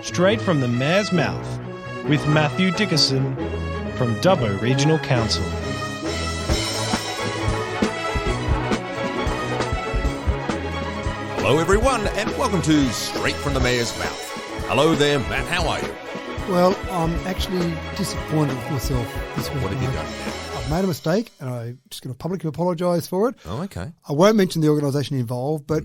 straight from the mayor's mouth, with Matthew Dickerson from Dubbo Regional Council. Hello everyone and welcome to Straight from the Mayor's Mouth. Hello there, Matt, how are you? Well, I'm actually disappointed with myself this week. What have you done now? I've made a mistake and I'm just going to publicly apologise for it. Oh, okay. I won't mention the organisation involved, but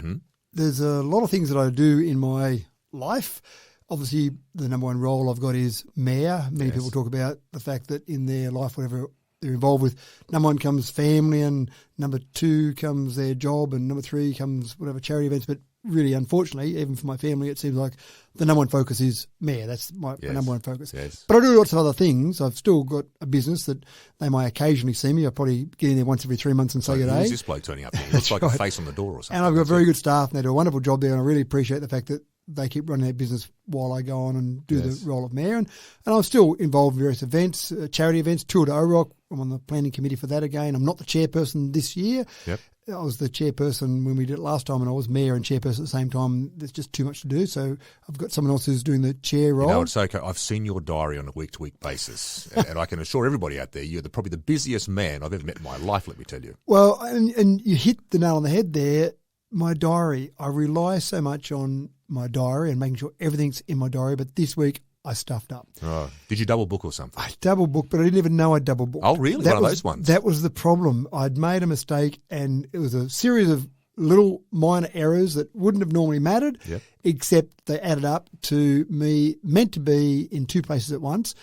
there's a lot of things that I do in my life. Obviously, the number one role I've got is mayor. Many people talk about the fact that in their life, whatever they're involved with, number one comes family and number two comes their job and number three comes whatever charity events. But really, unfortunately, even for my family, it seems like the number one focus is mayor. That's my number one focus. Yes. But I do lots of other things. I've still got a business that they might occasionally see me. I probably get in there once every 3 months and say good day. Who's this bloke turning up here? He looks like a face on the door or something. And I've got very good staff and they do a wonderful job there, and I really appreciate the fact that they keep running their business while I go on and do the role of mayor. And I'm still involved in various events, charity events, Tour to ORISCON. I'm on the planning committee for that again. I'm not the chairperson this year. Yep. I was the chairperson when we did it last time, and I was mayor and chairperson at the same time. There's just too much to do, so I've got someone else who's doing the chair role. You know, it's okay. I've seen your diary on a week-to-week basis, and I can assure everybody out there you're probably the busiest man I've ever met in my life, let me tell you. Well, and you hit the nail on the head there. My diary, I rely so much on my diary and making sure everything's in my diary, but this week I stuffed up. Oh. Did you double book or something? I double booked, but I didn't even know I double booked. Oh, really? One of those ones? That was the problem. I'd made a mistake, and it was a series of little minor errors that wouldn't have normally mattered, except they added up to me meant to be in two places at once.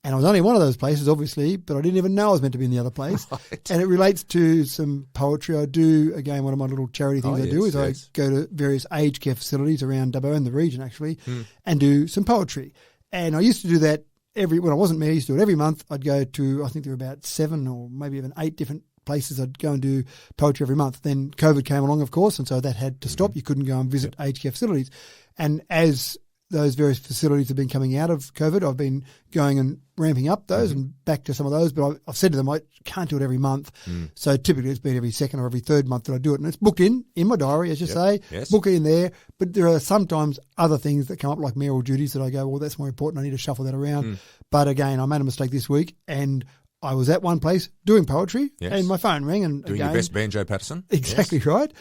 And I was only one of those places, obviously, but I didn't even know I was meant to be in the other place. Right. And it relates to some poetry. I do, again, one of my little charity things I do is I go to various aged care facilities around Dubbo and the region, actually, and do some poetry. And I used to do that when I wasn't mayor, I used to do it every month. I'd go to, I think there were about 7 or maybe even 8 different places. I'd go and do poetry every month. Then COVID came along, of course, and so that had to stop. You couldn't go and visit aged care facilities. And as those various facilities have been coming out of COVID, I've been going and ramping up those and back to some of those. But I've said to them, I can't do it every month. So typically it's been every second or every third month that I do it. And it's booked in my diary, as you say, book it in there. But there are sometimes other things that come up like mayoral duties that I go, well, that's more important. I need to shuffle that around. But again, I made a mistake this week and I was at one place doing poetry and my phone rang. And doing your best Banjo Patterson. Exactly right.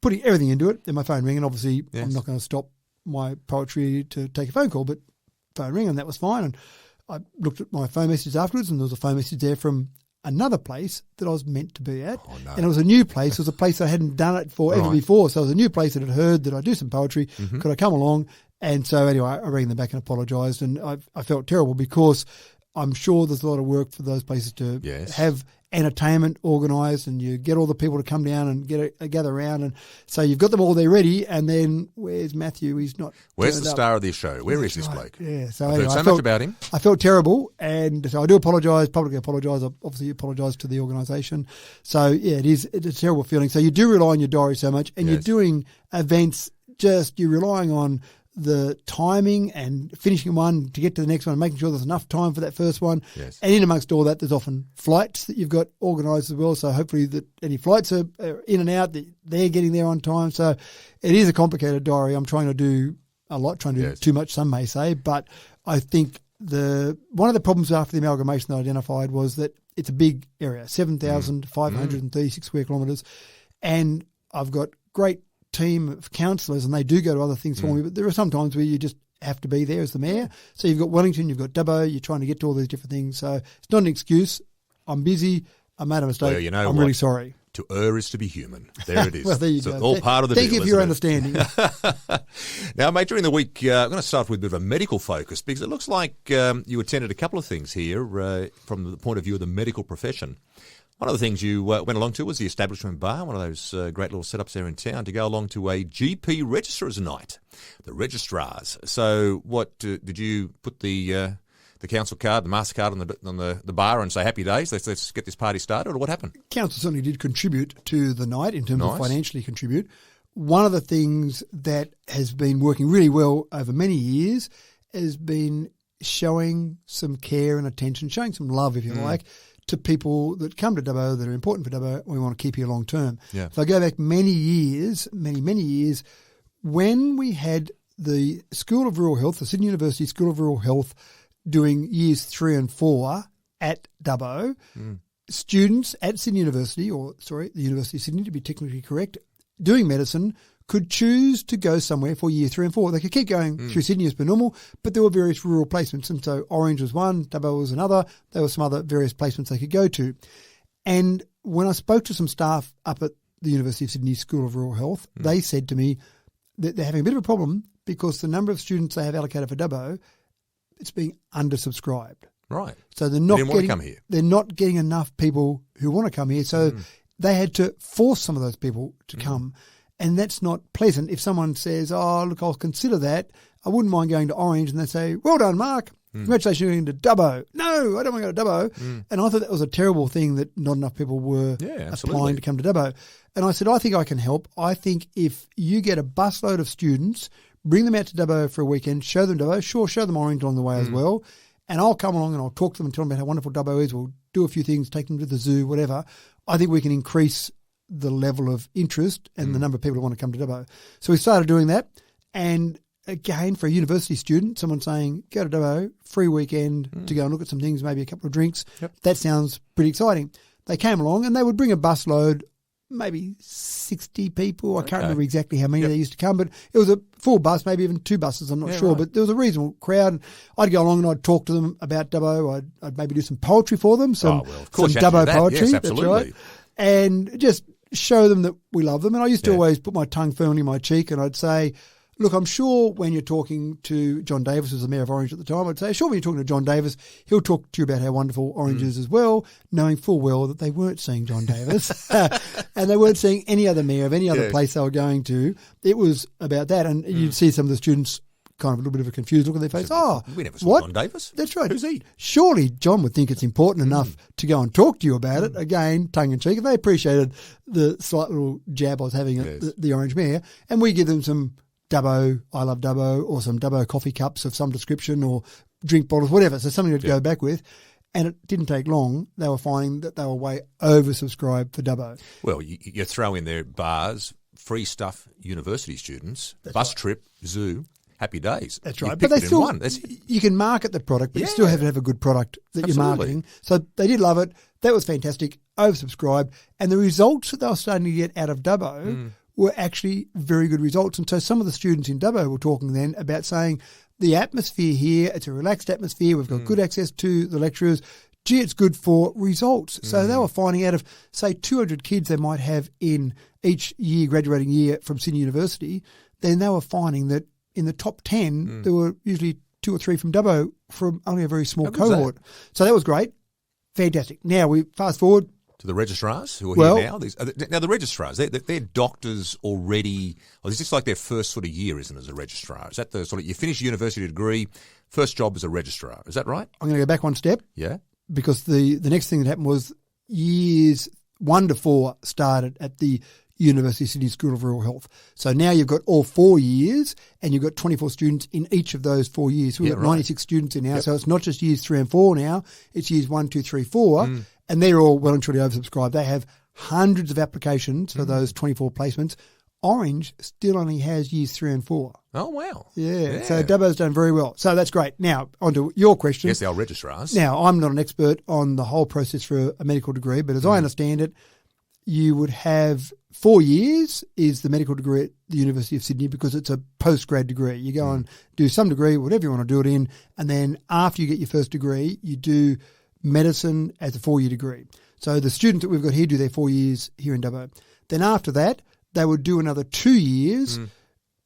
Putting everything into it. Then my phone rang, and obviously I'm not going to stop my poetry to take a phone call, but phone rang and that was fine. And I looked at my phone message afterwards, and there was a phone message there from another place that I was meant to be at. Oh, no. And it was a new place. It was a place I hadn't done it for ever before. So it was a new place that had heard that I do some poetry. Could I come along? And so anyway, I rang them back and apologised, and I felt terrible because I'm sure there's a lot of work for those places to have entertainment organised, and you get all the people to come down and gather around, and so you've got them all there ready, and then where's Matthew? He's not. Where's the star of this show? Where is this bloke? Yeah, so I've heard so much about him. I felt terrible, and so I do apologise, publicly apologise. I obviously apologise to the organisation. So yeah, it's a terrible feeling. So you do rely on your diary so much, and you're doing events. You're relying on the timing and finishing one to get to the next one, making sure there's enough time for that first one. Yes. And in amongst all that, there's often flights that you've got organised as well. So hopefully that any flights are in and out, that they're getting there on time. So it is a complicated diary. I'm trying to do a lot, trying to do too much, some may say. But I think one of the problems after the amalgamation that I identified was that it's a big area, 7,536 square kilometres. And I've got great team of councillors, and they do go to other things for me, but there are some times where you just have to be there as the mayor. So you've got Wellington, you've got Dubbo, you're trying to get to all these different things. So it's not an excuse. I'm busy. I made a mistake. Well, you know I'm really sorry. To err is to be human. There it is. Well, there you go. All part of the deal. Thank you for your understanding. Now, mate, during the week, I'm going to start with a bit of a medical focus, because it looks like you attended a couple of things here from the point of view of the medical profession. One of the things you went along to was the Establishment Bar, one of those great little setups there in town, to go along to a GP Registrars night, the Registrars. So what, did you put the council card, the MasterCard on the bar and say, happy days, let's get this party started, or what happened? Council certainly did contribute to the night in terms of financially contribute. One of the things that has been working really well over many years has been showing some care and attention, showing some love, if you like, to people that come to Dubbo that are important for Dubbo and we want to keep here long term. Yeah. If I go back many years, when we had the School of Rural Health, the Sydney University School of Rural Health, doing years 3 and 4 at Dubbo. Students at Sydney University, the University of Sydney to be technically correct, doing medicine could choose to go somewhere for year 3 and 4. They could keep going through Sydney as per normal, but there were various rural placements. And so Orange was one, Dubbo was another. There were some other various placements they could go to. And when I spoke to some staff up at the University of Sydney School of Rural Health, they said to me that they're having a bit of a problem because the number of students they have allocated for Dubbo, it's being undersubscribed. Right. So they're not want to come here. They're not getting enough people who want to come here. So they had to force some of those people to come. And that's not pleasant. If someone says, oh, look, I'll consider that, I wouldn't mind going to Orange, and they say, well done, Mark. Congratulations, you're going to Dubbo. No, I don't want to go to Dubbo. And I thought that was a terrible thing that not enough people were applying to come to Dubbo. And I said, I think I can help. I think if you get a busload of students, bring them out to Dubbo for a weekend, show them Dubbo, sure, show them Orange along the way as well, and I'll come along and I'll talk to them and tell them about how wonderful Dubbo is. We'll do a few things, take them to the zoo, whatever. I think we can increase the level of interest and the number of people who want to come to Dubbo. So we started doing that. And again, for a university student, someone saying, go to Dubbo, free weekend to go and look at some things, maybe a couple of drinks. That sounds pretty exciting. They came along and they would bring a busload, maybe 60 people. I can't remember exactly how many they used to come, but it was a full bus, maybe even 2 buses, I'm not sure. Right. But there was a reasonable crowd. I'd go along and I'd talk to them about Dubbo. I'd maybe do some poetry for them, some Dubbo poetry. Yes, absolutely. That's right. And just show them that we love them. And I used to always put my tongue firmly in my cheek and I'd say, look, I'm sure when you're talking to John Davis, who was the Mayor of Orange at the time, I'd say, sure, when you're talking to John Davis, he'll talk to you about how wonderful Orange is as well, knowing full well that they weren't seeing John Davis and they weren't seeing any other mayor of any other place they were going to. It was about that. And you'd see some of the students kind of a little bit of a confused look on their face. We never saw John Davis. That's right. Who's he? Surely John would think it's important enough to go and talk to you about it. Again, tongue in cheek. And they appreciated the slight little jab I was having at the Orange Mayor. And we give them some Dubbo, I love Dubbo, or some Dubbo coffee cups of some description or drink bottles, whatever. So something to go back with. And it didn't take long. They were finding that they were way oversubscribed for Dubbo. Well, you throw in there bars, free stuff, university students, bus trip, zoo. Happy days. That's right. But they still, you can market the product, but you still have to have a good product that you're marketing. So they did love it. That was fantastic. Oversubscribed. And the results that they were starting to get out of Dubbo were actually very good results. And so some of the students in Dubbo were talking then about saying the atmosphere here, it's a relaxed atmosphere. We've got good access to the lecturers. Gee, it's good for results. So they were finding out of, say, 200 kids they might have in each year, graduating year from Sydney University, then they were finding that in the top 10, there were usually 2 or 3 from Dubbo from only a very small cohort. So that was great. Fantastic. Now we fast forward to the registrars who are here now. Now the registrars, they're doctors already. Well, it's just like their first sort of year, isn't it, as a registrar? Is that the sort of, you finish a university degree, first job as a registrar? Is that right? I'm going to go back one step. Yeah. Because the next thing that happened was years 1 to 4 started at the University of Sydney School of Rural Health. So now you've got all 4 years and you've got 24 students in each of those 4 years. So we've got 96 students in now. So it's not just years 3 and 4 now, it's years 1, 2, 3, 4. And they're all well and truly oversubscribed. They have hundreds of applications for those 24 placements. Orange still only has years 3 and 4. Oh, wow. Yeah. So Dubbo's done very well. So that's great. Now, on to your question. Yes, our registrars. Now, I'm not an expert on the whole process for a medical degree, but as I understand it, you would have 4 years is the medical degree at the University of Sydney because it's a postgrad degree. You go and do some degree, whatever you want to do it in, and then after you get your first degree, you do medicine as a 4-year degree. So the students that we've got here do their 4 years here in Dubbo. Then after that, they would do another 2 years,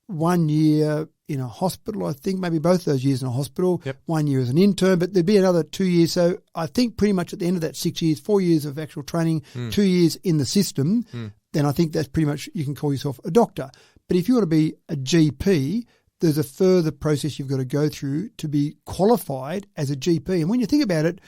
1 year in a hospital, I think, maybe both those years in a hospital, 1 year as an intern, but there'd be another 2 years. So I think pretty much at the end of that 6 years, 4 years of actual training, 2 years in the system, then I think that's pretty much, you can call yourself a doctor. But if you want to be a GP, there's a further process you've got to go through to be qualified as a GP. And when you think about it,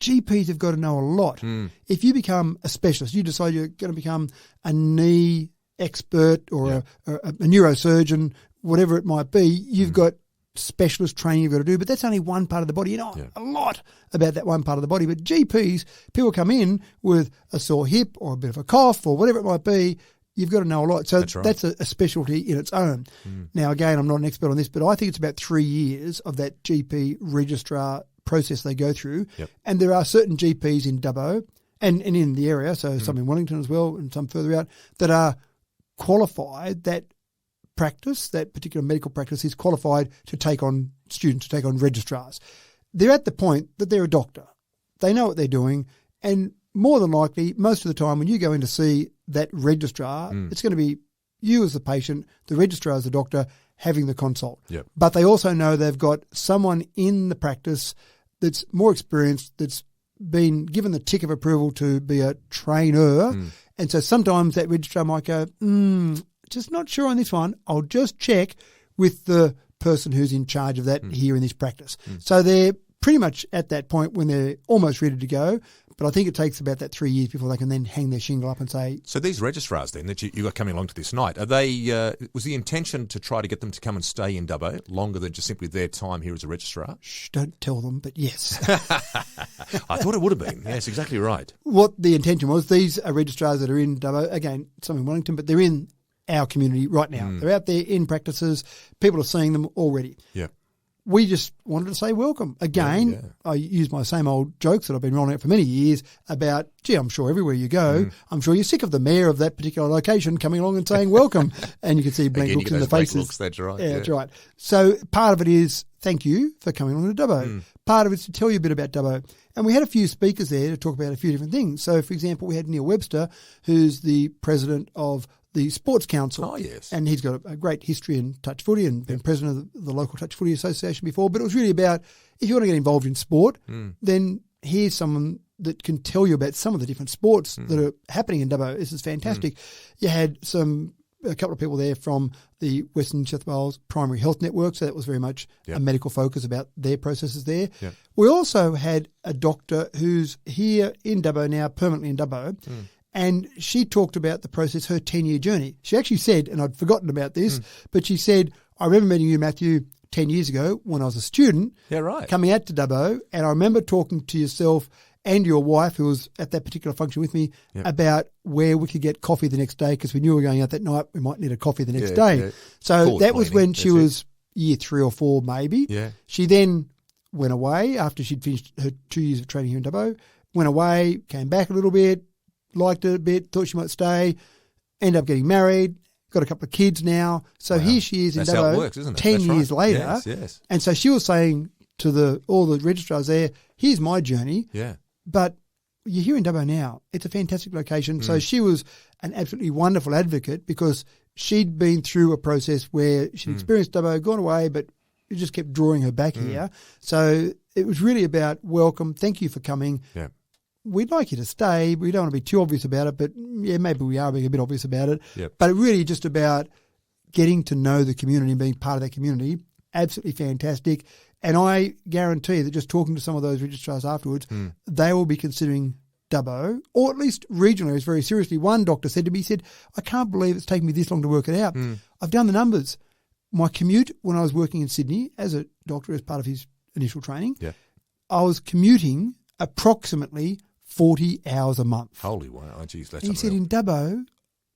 GPs have got to know a lot. If you become a specialist, you decide you're going to become a knee expert or a neurosurgeon, whatever it might be, you've got specialist training you've got to do, but that's only one part of the body. You know a lot about that one part of the body. But GPs, people come in with a sore hip or a bit of a cough or whatever it might be, you've got to know a lot. So That's right. that's a specialty in its own. Now, again, I'm not an expert on this, but I think it's about 3 years of that GP registrar process they go through. Yep. And there are certain GPs in Dubbo and in the area, so some in Wellington as well and some further out, that are qualified, that particular medical practice is qualified to take on students, to take on registrars. They're at the point that they're a doctor. They know what they're doing, and more than likely, most of the time when you go in to see that registrar, it's going to be you as the patient, the registrar as the doctor, having the consult. Yep. But they also know they've got someone in the practice that's more experienced, that's been given the tick of approval to be a trainer. And so sometimes that registrar might go, just not sure on this one. I'll just check with the person who's in charge of that here in this practice. So they're pretty much at that point when they're almost ready to go. But I think it takes about that 3 years before they can then hang their shingle up and say... So these registrars then that you are coming along to this night, are they? Was the intention to try to get them to come and stay in Dubbo longer than just simply their time here as a registrar? Shh, don't tell them, but yes. I thought it would have been. Yes, exactly right. What the intention was, these are registrars that are in Dubbo, again, some in Wellington, but they're in our community right now. They're out there in practices. People are seeing them already. Yeah. We just wanted to say welcome. Again, I use my same old jokes that I've been rolling out for many years about, gee, I'm sure everywhere you go, I'm sure you're sick of the mayor of that particular location coming along and saying welcome. And you can see blank looks in the faces. Looks, that's right. Yeah, that's right. So part of it is thank you for coming along to Dubbo. Part of it is to tell you a bit about Dubbo. And we had a few speakers there to talk about a few different things. So, for example, we had Neil Webster, who's the president of the Sports Council. Oh, yes. And he's got a great history in touch footy and been president of the local touch footy association before. But it was really about, if you want to get involved in sport, then here's someone that can tell you about some of the different sports that are happening in Dubbo. This is fantastic. You had a couple of people there from the Western New South Wales Primary Health Network, so that was very much a medical focus about their processes there. Yep. We also had a doctor who's here in Dubbo now, permanently in Dubbo, and she talked about the process, her 10-year journey. She actually said, and I'd forgotten about this, but she said, I remember meeting you, Matthew, 10 years ago when I was a student coming out to Dubbo, and I remember talking to yourself and your wife, who was at that particular function with me, about where we could get coffee the next day because we knew we were going out that night. We might need a coffee the next day. Yeah. So Forward that was when she was year 3 or 4 maybe. Yeah. She then went away after she'd finished her 2 years of training here in Dubbo, went away, came back a little bit, liked it a bit, thought she might stay, ended up getting married, got a couple of kids now. So here she is in Dubbo, how it works, isn't it? 10 years later. Yes. And so she was saying to all the registrars there, here's my journey. Yeah. But you're here in Dubbo now. It's a fantastic location. So she was an absolutely wonderful advocate because she'd been through a process where she'd experienced Dubbo, gone away, but it just kept drawing her back here. So it was really about welcome. Thank you for coming. Yeah. We'd like you to stay. We don't want to be too obvious about it, but yeah, maybe we are being a bit obvious about it. Yep. But it really just about getting to know the community and being part of that community. Absolutely fantastic. And I guarantee that just talking to some of those registrars afterwards, they will be considering Dubbo, or at least regional areas, very seriously. One doctor said to me, he said, I can't believe it's taken me this long to work it out. I've done the numbers. My commute when I was working in Sydney as a doctor as part of his initial training, I was commuting approximately 40 hours a month. Holy wow. Oh, geez, that's he said in Dubbo,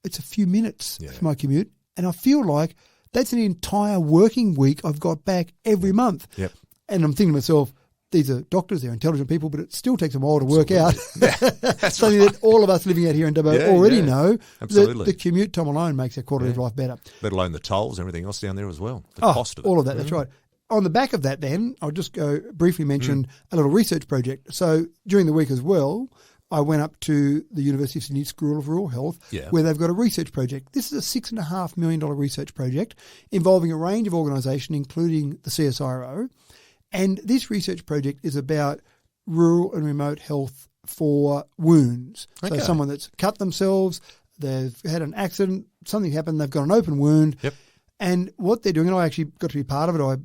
it's a few minutes for my commute, and I feel like that's an entire working week I've got back every month. Yep. And I'm thinking to myself, these are doctors, they're intelligent people, but it still takes a while to work out. That's something that all of us living out here in Dubbo already know. Absolutely. The commute time alone makes our quality of life better. Let alone the tolls and everything else down there as well. The cost of it. All of that, that's right. On the back of that then, I'll just go briefly mention a little research project. So during the week as well, I went up to the University of Sydney School of Rural Health where they've got a research project. This is a $6.5 million research project involving a range of organisations, including the CSIRO. And this research project is about rural and remote health for wounds. Okay. So someone that's cut themselves, they've had an accident, something happened, they've got an open wound. Yep. And what they're doing, and I actually got to be part of it,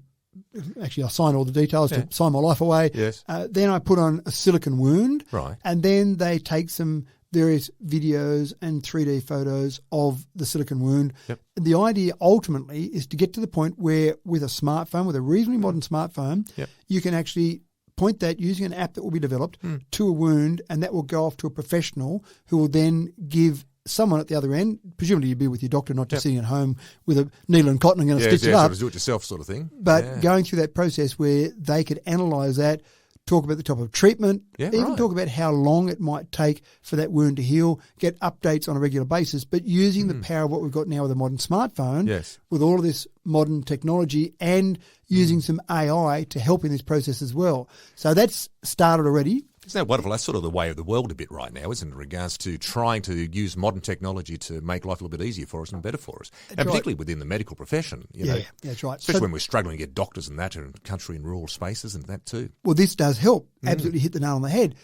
I signed all the details to sign my life away. Yes. Then I put on a silicone wound. Right. And then they take some various videos and 3D photos of the silicone wound. Yep. The idea ultimately is to get to the point where with a smartphone, with a reasonably modern smartphone, you can actually point that using an app that will be developed to a wound, and that will go off to a professional who will then give someone at the other end, presumably you'd be with your doctor, not just sitting at home with a needle and cotton and going to stitch it up. Sort of do-it-yourself sort of thing. But going through that process where they could analyse that, talk about the type of treatment, talk about how long it might take for that wound to heal, get updates on a regular basis, but using the power of what we've got now with a modern smartphone, with all of this modern technology and using some AI to help in this process as well. So that's started already. Isn't that wonderful? That's sort of the way of the world a bit right now, isn't it, in regards to trying to use modern technology to make life a little bit easier for us and better for us, and particularly within the medical profession. You know, that's right. Especially when we're struggling to get doctors and that in country and rural spaces and that too. Well, this does help. Absolutely hit the nail on the head.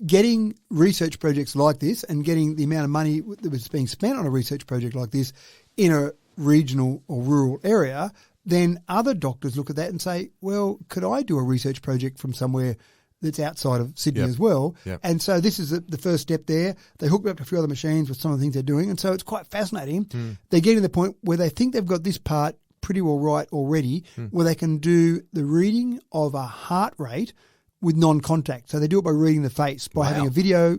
Getting research projects like this and getting the amount of money that was being spent on a research project like this in a regional or rural area, then other doctors look at that and say, well, could I do a research project from somewhere that's outside of Sydney as well? And so this is the first step there. They hooked up to a few other machines with some of the things they're doing, and so it's quite fascinating. They're getting to the point where they think they've got this part pretty well right already, where they can do the reading of a heart rate with non-contact. So they do it by reading the face, by having a video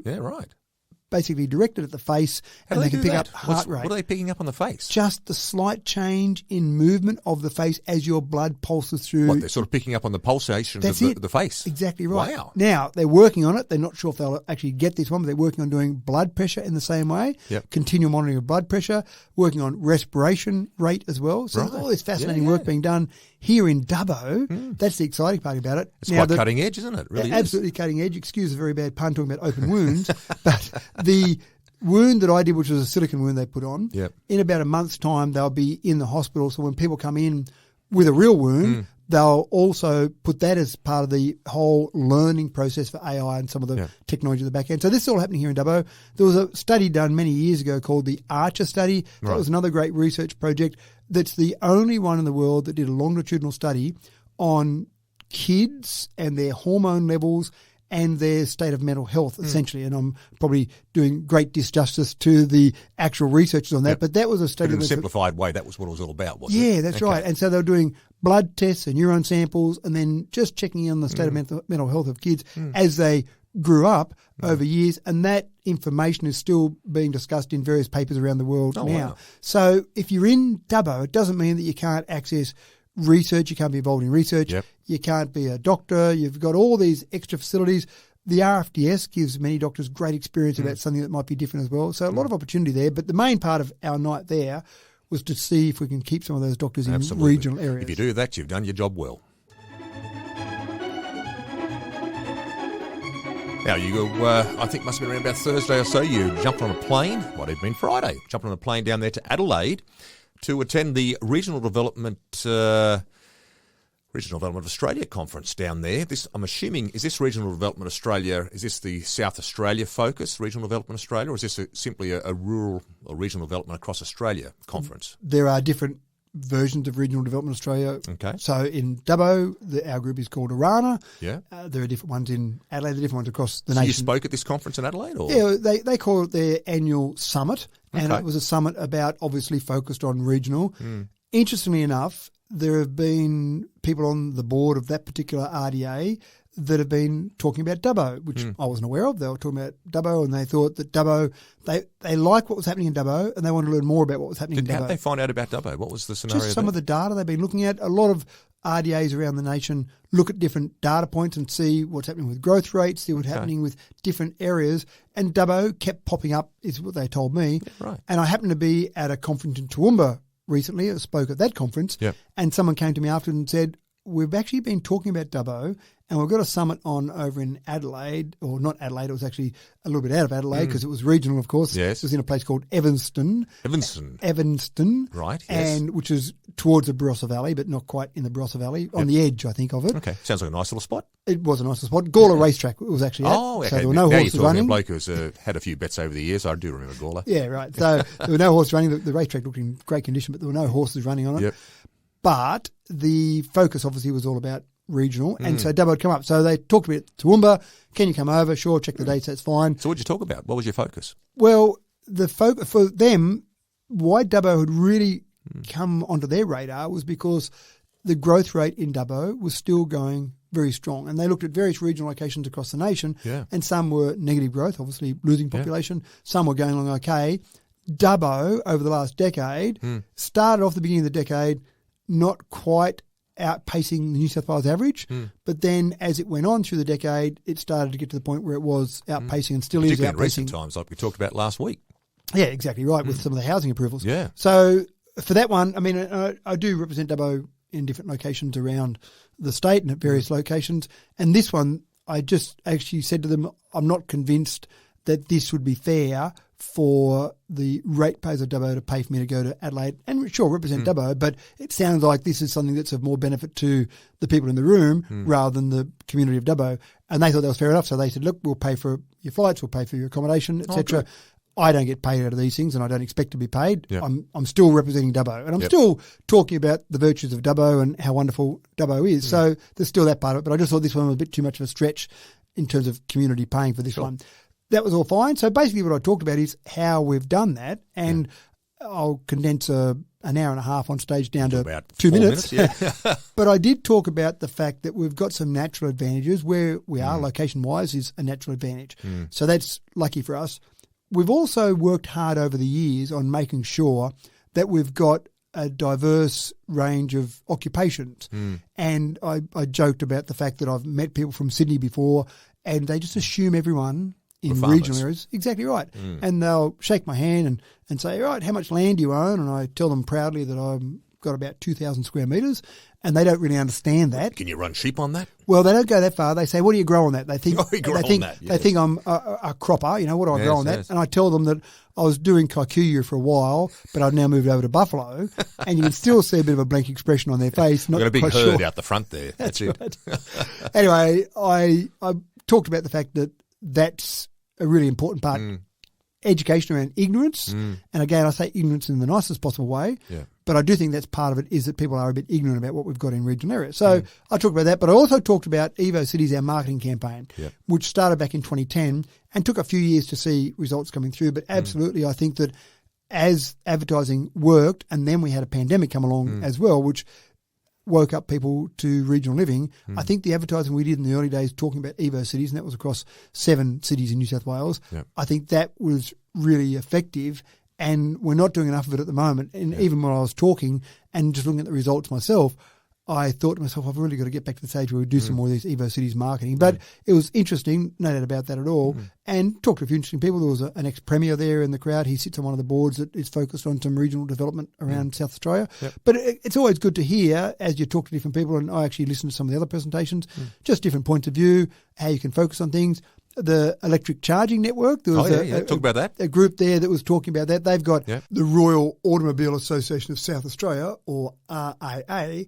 basically directed at the face, and they can pick up heart rate. What are they picking up on the face? Just the slight change in movement of the face as your blood pulses through. What, they're sort of picking up on the pulsations of the face? Exactly right. Wow. Now, they're working on it. They're not sure if they'll actually get this one, but they're working on doing blood pressure in the same way, continual monitoring of blood pressure, working on respiration rate as well. So all this fascinating work being done here in Dubbo. That's the exciting part about it. It's quite cutting edge, isn't it? Really absolutely cutting edge. Excuse a very bad pun talking about open wounds, but the wound that I did, which was a silicone wound they put on, in about a month's time they'll be in the hospital. So when people come in with a real wound, they'll also put that as part of the whole learning process for AI and some of the technology at the back end. So this is all happening here in Dubbo. There was a study done many years ago called the Archer study. That was another great research project that's the only one in the world that did a longitudinal study on kids and their hormone levels and their state of mental health, essentially. And I'm probably doing great disjustice to the actual researchers on that, but that was a study. But in a simplified way, that was what it was all about, wasn't it? Yeah, that's right. And so they were doing blood tests and urine samples and then just checking in on the state of mental health of kids as they grew up over years. And that information is still being discussed in various papers around the world now. Wow. So if you're in Dubbo, it doesn't mean that you can't access research, you can't be involved in research, you can't be a doctor, you've got all these extra facilities. The RFDS gives many doctors great experience about something that might be different as well. So a lot of opportunity there. But the main part of our night there was to see if we can keep some of those doctors in regional areas. If you do that, you've done your job well. Now, you I think must have been around about Thursday or so, you jumped on a plane, might have been Friday, jumped on a plane down there to Adelaide to attend the Regional Development Australia conference down there. This, I'm assuming, is this Regional Development Australia, is this the South Australia focus, Regional Development Australia, or is this simply a rural or regional development across Australia conference? There are different versions of Regional Development Australia. Okay. So in Dubbo, our group is called Arana. Yeah. There are different ones in Adelaide, there are different ones across the nation. nation. You spoke at this conference in Adelaide? Or? Yeah, they call it their annual summit, and it was a summit about, obviously, focused on regional. Interestingly enough, there have been people on the board of that particular RDA that have been talking about Dubbo, which I wasn't aware of. They were talking about Dubbo, and they thought that Dubbo, they liked what was happening in Dubbo, and they wanted to learn more about what was happening in Dubbo. How did they find out about Dubbo? What was the scenario? Just some of the data they've been looking at. A lot of RDAs around the nation look at different data points and see what's happening with growth rates, see what's happening with different areas. And Dubbo kept popping up, is what they told me. Yeah, right. And I happened to be at a conference in Toowoomba recently. I spoke at that conference, and someone came to me after and said, we've actually been talking about Dubbo, and we've got a summit on over in Adelaide, or not Adelaide, it was actually a little bit out of Adelaide because it was regional, of course. Yes. It was in a place called Evanston. Right, yes. And which is towards the Barossa Valley, but not quite in the Barossa Valley, on the edge, I think, of it. Okay, sounds like a nice little spot. It was a nice little spot. Gawler Racetrack was actually at. Oh, okay. So there were no horses running. A bloke who's had a few bets over the years. I do remember Gawler. Yeah, right. So there were no horses running. The racetrack looked in great condition, but there were no horses running on it. Yep. But the focus obviously was all about regional, and so Dubbo had come up. So they talked about Toowoomba. Can you come over? Sure, check the dates, that's fine. So what did you talk about? What was your focus? Well, the focus for them, why Dubbo had really come onto their radar was because the growth rate in Dubbo was still going very strong. And they looked at various regional locations across the nation, and some were negative growth, obviously losing population. Some were going along okay. Dubbo over the last decade started off the beginning of the decade not quite outpacing the New South Wales average, but then as it went on through the decade, it started to get to the point where it was outpacing and still is outpacing. Particularly in recent times, like we talked about last week. Yeah, exactly right, with some of the housing approvals. Yeah. So for that one, I mean, I do represent Dubbo in different locations around the state and at various locations. And this one, I just actually said to them, I'm not convinced that this would be fair for the ratepayers of Dubbo to pay for me to go to Adelaide and sure represent Dubbo, but it sounds like this is something that's of more benefit to the people in the room rather than the community of Dubbo. And they thought that was fair enough. So they said, look, we'll pay for your flights, we'll pay for your accommodation, etc. I don't get paid out of these things and I don't expect to be paid. Yep. I'm still representing Dubbo and I'm still talking about the virtues of Dubbo and how wonderful Dubbo is. So there's still that part of it, but I just thought this one was a bit too much of a stretch in terms of community paying for this one. That was all fine. So basically what I talked about is how we've done that, and I'll condense an hour and a half on stage down to about 2 4 minutes. Yeah. But I did talk about the fact that we've got some natural advantages. Where we are location-wise is a natural advantage. So that's lucky for us. We've also worked hard over the years on making sure that we've got a diverse range of occupations. And I joked about the fact that I've met people from Sydney before and they just assume everyone in regional areas. Exactly right. And they'll shake my hand and say, right, how much land do you own? And I tell them proudly that I've got about 2,000 square metres, and they don't really understand that. Can you run sheep on that? Well, they don't go that far. They say, what do you grow on that? They think, they think I'm a cropper, you know, what do I grow on that? And I tell them that I was doing kikuyu for a while, but I've now moved over to buffalo, and you can still see a bit of a blank expression on their face. Not got a big quite herd sure. out the front there. That's it. Right. Anyway, I talked about the fact that that's a really important part. Education around ignorance. And again, I say ignorance in the nicest possible way. Yeah. But I do think that's part of it, is that people are a bit ignorant about what we've got in regional areas. So I talked about that, but I also talked about Evo Cities, our marketing campaign, which started back in 2010 and took a few years to see results coming through. But absolutely, I think that as advertising worked, and then we had a pandemic come along as well, which woke up people to regional living. I think the advertising we did in the early days talking about Evo Cities, and that was across 7 cities in New South Wales, I think that was really effective, and we're not doing enough of it at the moment. And even when I was talking and just looking at the results myself, I thought to myself, I've really got to get back to the stage where we do some more of these Evo Cities marketing. But it was interesting, no doubt about that at all, and talked to a few interesting people. There was an ex-premier there in the crowd. He sits on one of the boards that is focused on some regional development around South Australia. But it's always good to hear, as you talk to different people, and I actually listened to some of the other presentations, just different points of view, how you can focus on things. The electric charging network, there was talk about that. A group there that was talking about that. They've got the Royal Automobile Association of South Australia, or RAA,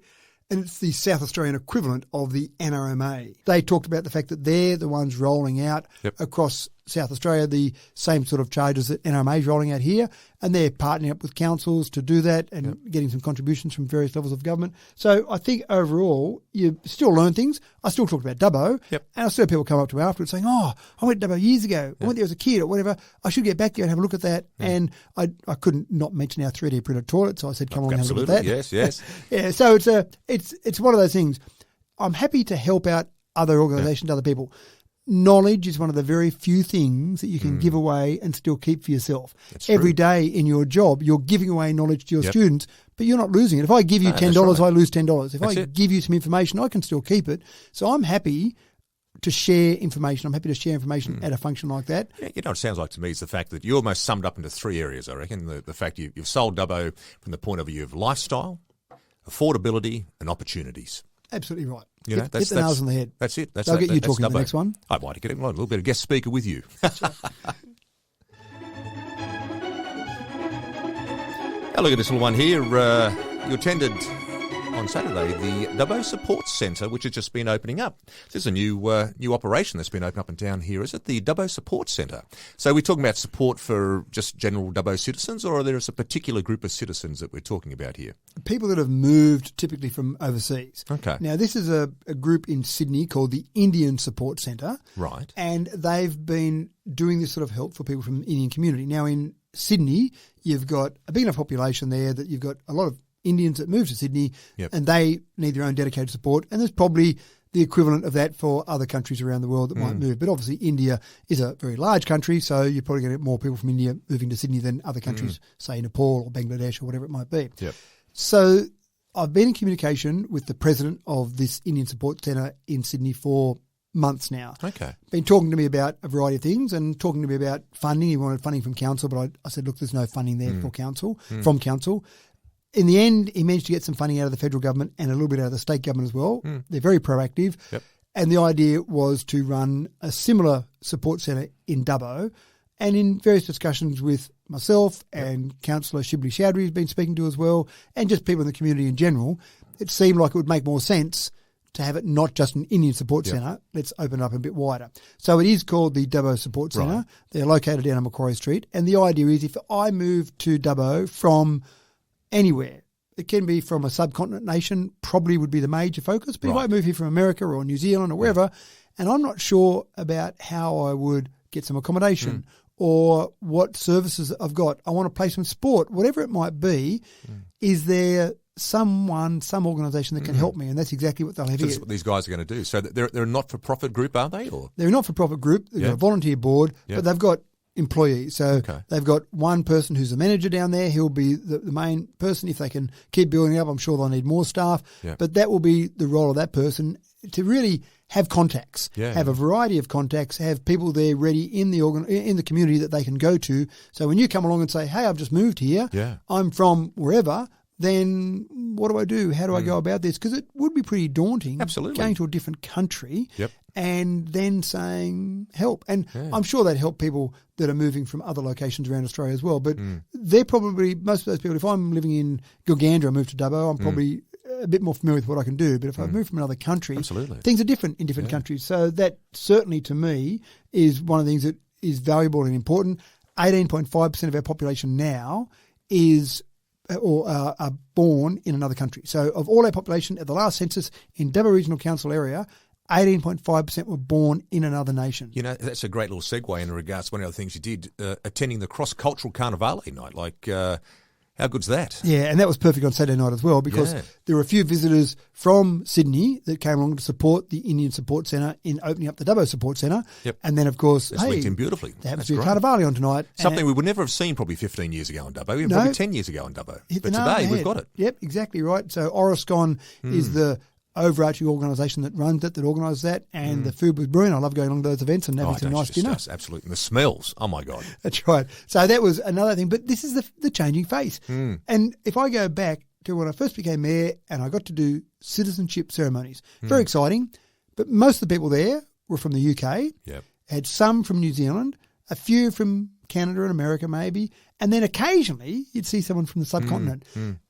and it's the South Australian equivalent of the NRMA. They talked about the fact that they're the ones rolling out across South Australia the same sort of charges that NRMA is rolling out here, and they're partnering up with councils to do that and getting some contributions from various levels of government. So I think overall you still learn things. I still talked about Dubbo, and I still have people come up to me afterwards saying, oh, I went to Dubbo years ago. I went there as a kid or whatever. I should get back there and have a look at that. And I couldn't not mention our 3D printed toilet, so I said, come on and have a look at that. Yes. Yeah, so it's one of those things. I'm happy to help out other organisations, other people. Knowledge is one of the very few things that you can give away and still keep for yourself. Every day in your job, you're giving away knowledge to your students, but you're not losing it. If I give you $10, I lose $10. If I give you some information, I can still keep it. So I'm happy to share information. I'm happy to share information at a function like that. Yeah, you know, it sounds like to me is the fact that you almost summed up into 3 areas, I reckon. The fact you've sold Dubbo from the point of view of lifestyle, affordability and opportunities. Absolutely right. You know, hit the nails on the head. That's it. I'll get you talking the next one. I might get a little bit of guest speaker with you. That's right. Now look at this little one here. You attended on Saturday the Dubbo Support Centre, which has just been opening up. This is a new operation that's been opened up and down here. Is it the Dubbo Support Centre? So we're talking about support for just general Dubbo citizens, or there is a particular group of citizens that we're talking about here? People that have moved typically from overseas. Okay. Now, this is a group in Sydney called the Indian Support Centre. Right. And they've been doing this sort of help for people from the Indian community. Now, in Sydney, you've got a big enough population there that you've got a lot of Indians that move to Sydney and they need their own dedicated support. And there's probably the equivalent of that for other countries around the world that might move. But obviously India is a very large country, so you're probably going to get more people from India moving to Sydney than other countries, say Nepal or Bangladesh or whatever it might be. Yep. So I've been in communication with the president of this Indian Support Centre in Sydney for months now. Okay. Been talking to me about a variety of things and talking to me about funding. He wanted funding from council, but I said, look, there's no funding there for council, from council. In the end, he managed to get some funding out of the federal government and a little bit out of the state government as well. They're very proactive. Yep. And the idea was to run a similar support centre in Dubbo. And in various discussions with myself and Councillor Shibli Chowdhury has been speaking to as well, and just people in the community in general, it seemed like it would make more sense to have it not just an Indian support centre. Let's open it up a bit wider. So it is called the Dubbo Support Centre. Right. They're located down on Macquarie Street. And the idea is if I move to Dubbo from anywhere, it can be from a subcontinent nation, probably would be the major focus. But if I move here from America or New Zealand or wherever, and I'm not sure about how I would get some accommodation or what services I've got, I want to play some sport, whatever it might be, is there some organisation that can help me? And that's exactly what they'll have So here. that's what these guys are going to do. So they're a not-for-profit group, are they? Or They're a not-for-profit group. They've got a volunteer board, but they've got employees. So they've got one person who's the manager down there. He'll be the main person. If they can keep building it up, I'm sure they'll need more staff. Yeah. But that will be the role of that person to really have contacts, have a variety of contacts, have people there ready in the community that they can go to. So when you come along and say, hey, I've just moved here, I'm from wherever, then what do I do? How do I go about this? Because it would be pretty daunting going to a different country and then saying help. And I'm sure that help people that are moving from other locations around Australia as well. But they're probably, most of those people, if I'm living in Gilgandra, I move to Dubbo, I'm probably a bit more familiar with what I can do. But if I move from another country, things are different in different countries. So that certainly to me is one of the things that is valuable and important. 18.5% of our population now is or are born in another country. So of all our population at the last census in Dubbo Regional Council area, 18.5% were born in another nation. You know, that's a great little segue in regards to one of the things you did, attending the cross-cultural Carnivale night. Like, how good's that? Yeah, and that was perfect on Saturday night as well because there were a few visitors from Sydney that came along to support the Indian Support Centre in opening up the Dubbo Support Centre. Yep. And then, of course, That's linked in beautifully. There happens to be a Carnivale on tonight. Something we would never have seen probably 15 years ago in Dubbo, probably 10 years ago in Dubbo. But today we've got it. Yep, exactly right. So ORISCON is the overarching organisation that runs it, that organises that, and the food was brilliant. I love going along to those events and having some nice dinner. Absolutely. And the smells, oh my God. That's right. So that was another thing. But this is the changing face. And if I go back to when I first became mayor and I got to do citizenship ceremonies, very exciting, but most of the people there were from the UK, had some from New Zealand, a few from Canada and America maybe, and then occasionally you'd see someone from the subcontinent.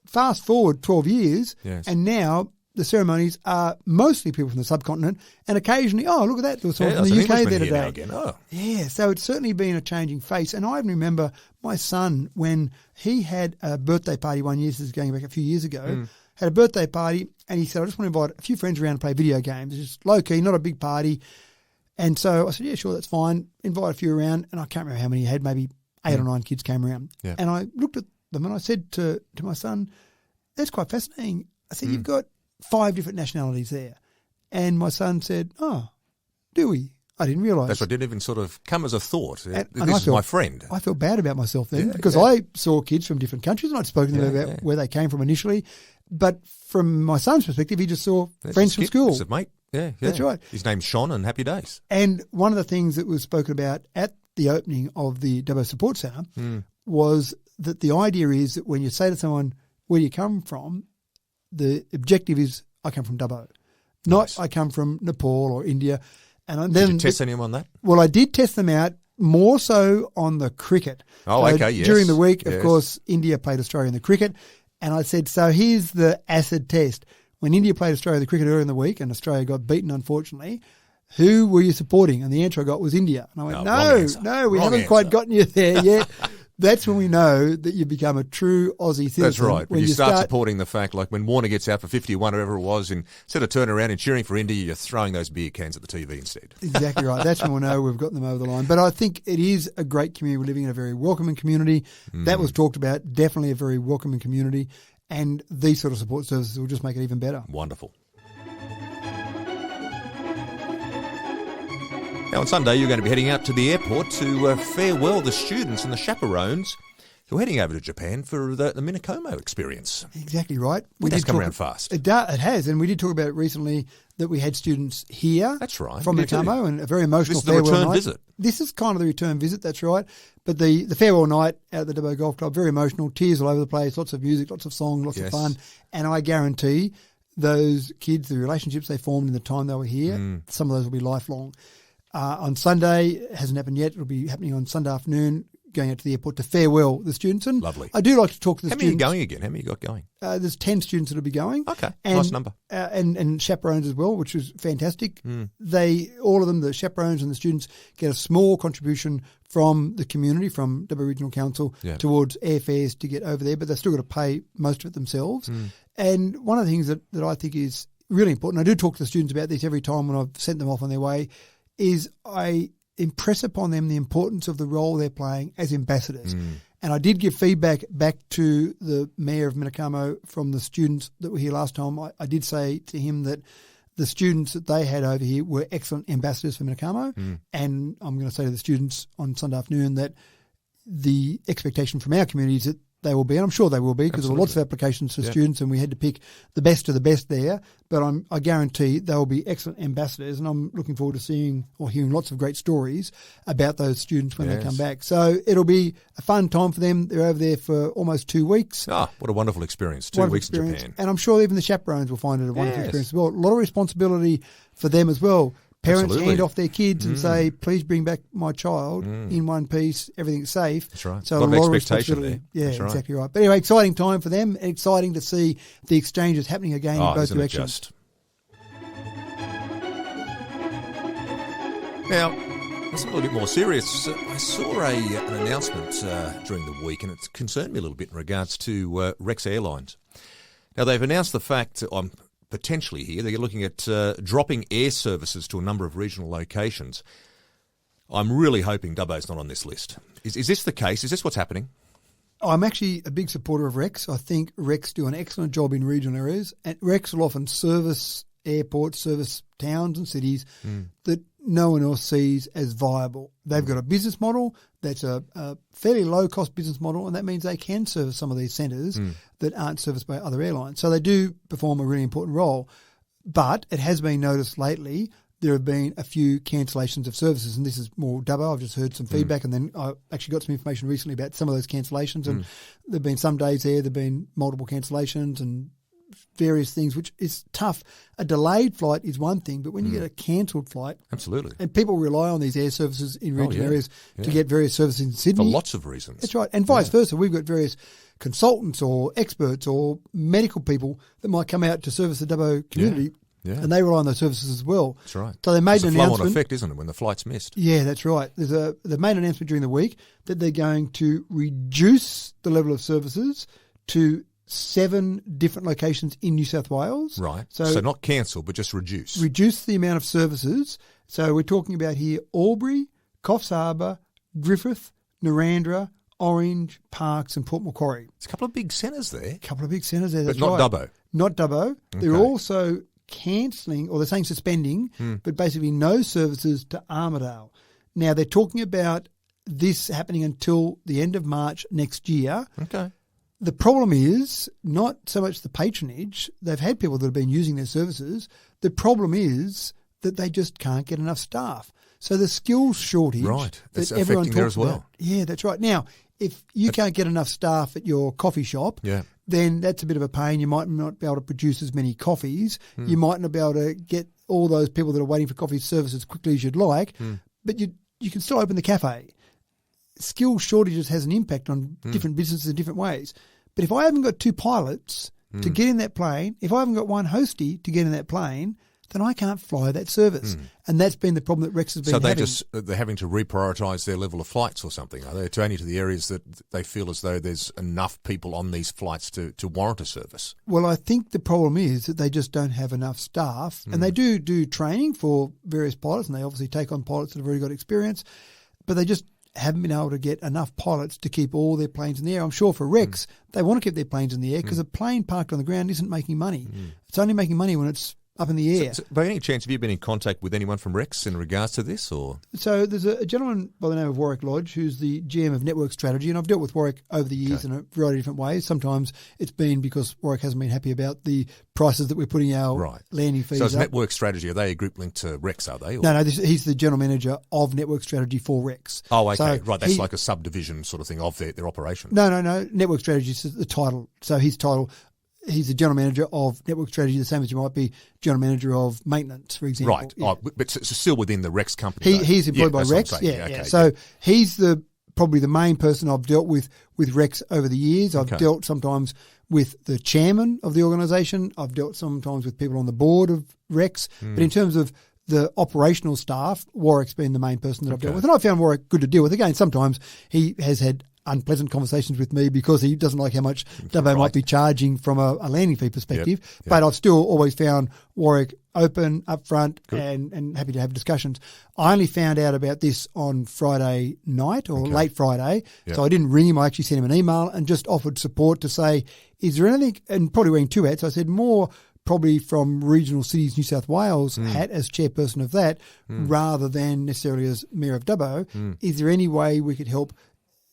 Fast forward 12 years, and now the ceremonies are mostly people from the subcontinent, and occasionally, oh, look at that, there was someone from the UK there today. Yeah, so it's certainly been a changing face. And I even remember my son, when he had a birthday party one year, this is going back a few years ago, had a birthday party, and he said, I just want to invite a few friends around to play video games. It's just low-key, not a big party. And so I said, yeah, sure, that's fine. Invite a few around, and I can't remember how many he had, maybe 8 or 9 kids came around. And I looked at them and I said to my son, that's quite fascinating. I said, you've got 5 different nationalities there. And my son said, oh, do we? I didn't realise. That's what didn't even sort of come as a thought. And this is my friend. I felt bad about myself then because I saw kids from different countries and I'd spoken to them about where they came from initially. But from my son's perspective, he just saw friends from school. That's it, mate. Yeah, that's right. His name's Sean and happy days. And one of the things that was spoken about at the opening of the Dubbo Support Centre was that the idea is that when you say to someone, where do you come from, the objective is, I come from Dubbo, not I come from Nepal or India. And then, did you test anyone on that? Well, I did test them out more so on the cricket. Oh, so okay, yes. During the week, of course, India played Australia in the cricket. And I said, so here's the acid test. When India played Australia in the cricket earlier in the week and Australia got beaten, unfortunately, who were you supporting? And the answer I got was India. And I went, no, we haven't quite gotten you there yet. That's when we know that you become a true Aussie citizen. That's right. When you start supporting the fact, like when Warner gets out for 51 or whatever it was, and instead of turning around and cheering for India, you're throwing those beer cans at the TV instead. Exactly right. That's when we know we've gotten them over the line. But I think it is a great community. We're living in a very welcoming community. That was talked about, definitely a very welcoming community. And these sort of support services will just make it even better. Wonderful. Now, on Sunday, you're going to be heading out to the airport to farewell the students and the chaperones who are heading over to Japan for the Minokamo experience. Exactly right. That's come around fast. It has, and we did talk about it recently that we had students here. That's right. From Minokamo, and a very emotional farewell night. This is the return visit. This is kind of the return visit, that's right. But the farewell night out at the Dubbo Golf Club, very emotional, tears all over the place, lots of music, lots of song, lots of fun. And I guarantee those kids, the relationships they formed in the time they were here, some of those will be lifelong. On Sunday, it hasn't happened yet, it'll be happening on Sunday afternoon, going out to the airport to farewell the students. And lovely. I do like to talk to the students. How many are going again? How many you got going? There's 10 students that will be going. Okay, nice number. And chaperones as well, which is fantastic. All of them, the chaperones and the students, get a small contribution from the community, from Dubbo Regional Council, towards airfares to get over there, but they've still got to pay most of it themselves. And one of the things that I think is really important, I do talk to the students about this every time when I've sent them off on their way, is I impress upon them the importance of the role they're playing as ambassadors. And I did give feedback back to the Mayor of Minokamo from the students that were here last time. I did say to him that the students that they had over here were excellent ambassadors for Minokamo. And I'm going to say to the students on Sunday afternoon that the expectation from our community is that they will be, and I'm sure they will be, because there were lots of applications for students and we had to pick the best of the best there. But I guarantee they will be excellent ambassadors, and I'm looking forward to seeing or hearing lots of great stories about those students when they come back. So it'll be a fun time for them. They're over there for almost 2 weeks. Ah, what a wonderful experience. 2 weeks in Japan. And I'm sure even the chaperones will find it a wonderful experience as well. A lot of responsibility for them as well. Parents hand off their kids and say, please bring back my child in one piece, everything's safe. That's right. So a lot of expectation there. Yeah, That's exactly right. But anyway, exciting time for them. Exciting to see the exchanges happening again in both directions. Now, it's a little bit more serious. I saw an announcement during the week, and it concerned me a little bit in regards to Rex Airlines. Now, they've announced the fact potentially here, they're looking at dropping air services to a number of regional locations. I'm really hoping Dubbo's not on this list. Is this the case? Is this what's happening? I'm actually a big supporter of Rex. I think Rex do an excellent job in regional areas, and Rex will often service airports, service towns and cities that no one else sees as viable. They've got a business model that's a fairly low-cost business model, and that means they can service some of these centres that aren't serviced by other airlines. So they do perform a really important role. But it has been noticed lately there have been a few cancellations of services, and this is more Dubbo. I've just heard some feedback, and then I actually got some information recently about some of those cancellations, and there have been some days there have been multiple cancellations and various things, which is tough. A delayed flight is one thing, but when you get a cancelled flight... Absolutely. And people rely on these air services in regional areas to get various services in Sydney. For lots of reasons. That's right. And vice versa. We've got various consultants or experts or medical people that might come out to service the Dubbo community, and they rely on those services as well. That's right. So they made an announcement. It's a flow-on effect, isn't it, when the flight's missed? Yeah, that's right. They've made an announcement during the week that they're going to reduce the level of services to 7 different locations in New South Wales. Right. So not cancel, but just reduce. Reduce the amount of services. So we're talking about here Albury, Coffs Harbour, Griffith, Narrandera, Orange, Parks and Port Macquarie. It's a couple of big centres there. A couple of big centres there, that's but not right. Dubbo. Not Dubbo. Okay. They're also cancelling, or they're saying suspending, but basically no services to Armidale. Now, they're talking about this happening until the end of March next year. Okay. The problem is not so much the patronage. They've had people that have been using their services. The problem is that they just can't get enough staff. So the skills shortage that's that everyone affecting there talks as well. about. Yeah, that's right. Now, if you can't get enough staff at your coffee shop, then that's a bit of a pain. You might not be able to produce as many coffees. You might not be able to get all those people that are waiting for coffee service as quickly as you'd like, but you can still open the cafe. Skill shortages has an impact on different businesses in different ways. But if I haven't got 2 pilots to get in that plane, if I haven't got 1 hostie to get in that plane, then I can't fly that service. And that's been the problem that Rex has been having. So they're having to reprioritise their level of flights or something, are they? Only to the areas that they feel as though there's enough people on these flights to warrant a service? Well, I think the problem is that they just don't have enough staff. And they do training for various pilots, and they obviously take on pilots that have already got experience, but they just haven't been able to get enough pilots to keep all their planes in the air. I'm sure for Rex, they want to keep their planes in the air because a plane parked on the ground isn't making money. It's only making money when it's up in the air. So by any chance, have you been in contact with anyone from Rex in regards to this? Or So there's a gentleman by the name of Warwick Lodge who's the GM of Network Strategy, and I've dealt with Warwick over the years in a variety of different ways. Sometimes it's been because Warwick hasn't been happy about the prices that we're putting our landing fees So it's up. Network Strategy. Are they a group linked to Rex, are they? Or? No, he's the general manager of Network Strategy for Rex. Oh, okay. So Right, that's like a subdivision sort of thing of their operation. No. Network Strategy is the title. So his title, he's the general manager of Network Strategy, the same as you might be general manager of maintenance, for example. Right. Yeah. Oh, but it's still within the Rex company. He's employed by Rex. So he's probably the main person I've dealt with Rex over the years. I've dealt sometimes with the chairman of the organisation. I've dealt sometimes with people on the board of Rex. But in terms of the operational staff, Warwick's been the main person that I've dealt with. And I found Warwick good to deal with. Again, sometimes he has had unpleasant conversations with me because he doesn't like how much Dubbo might be charging from a landing fee perspective. Yep. But I've still always found Warwick open, upfront, and happy to have discussions. I only found out about this on Friday night or late Friday, so I didn't ring him. I actually sent him an email and just offered support to say, is there anything, and probably wearing two hats, I said more probably from Regional Cities New South Wales hat as chairperson of that rather than necessarily as Mayor of Dubbo. Is there any way we could help?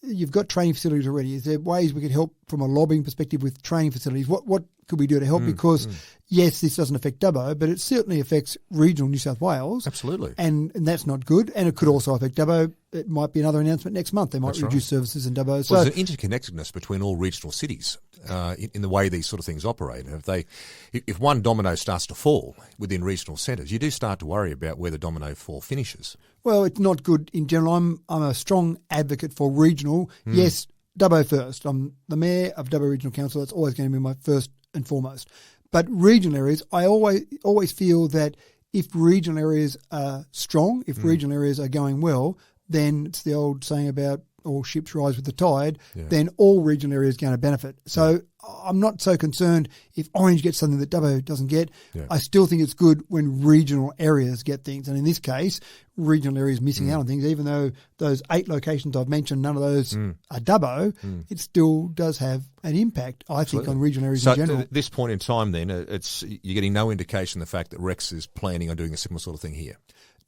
You've got training facilities already. Is there ways we could help from a lobbying perspective with training facilities? What could we do to help? Because, yes, this doesn't affect Dubbo, but it certainly affects regional New South Wales. Absolutely. And that's not good. And it could also affect Dubbo. It might be another announcement next month. They might reduce services in Dubbo. So there's an interconnectedness between all regional cities in the way these sort of things operate. If one domino starts to fall within regional centres, you do start to worry about where the domino fall finishes. Well, it's not good in general. I'm a strong advocate for regional. Yes, Dubbo first. I'm the mayor of Dubbo Regional Council. That's always going to be my first and foremost. But regional areas, I always feel that if regional areas are strong, if regional areas are going well, then it's the old saying about all ships rise with the tide, then all regional areas are going to benefit. So I'm not so concerned if Orange gets something that Dubbo doesn't get. I still think it's good when regional areas get things. And in this case, regional areas missing out on things, even though those 8 locations I've mentioned, none of those are Dubbo, it still does have an impact, I think, on regional areas in general. So at this point in time then, you're getting no indication of the fact that Rex is planning on doing a similar sort of thing here?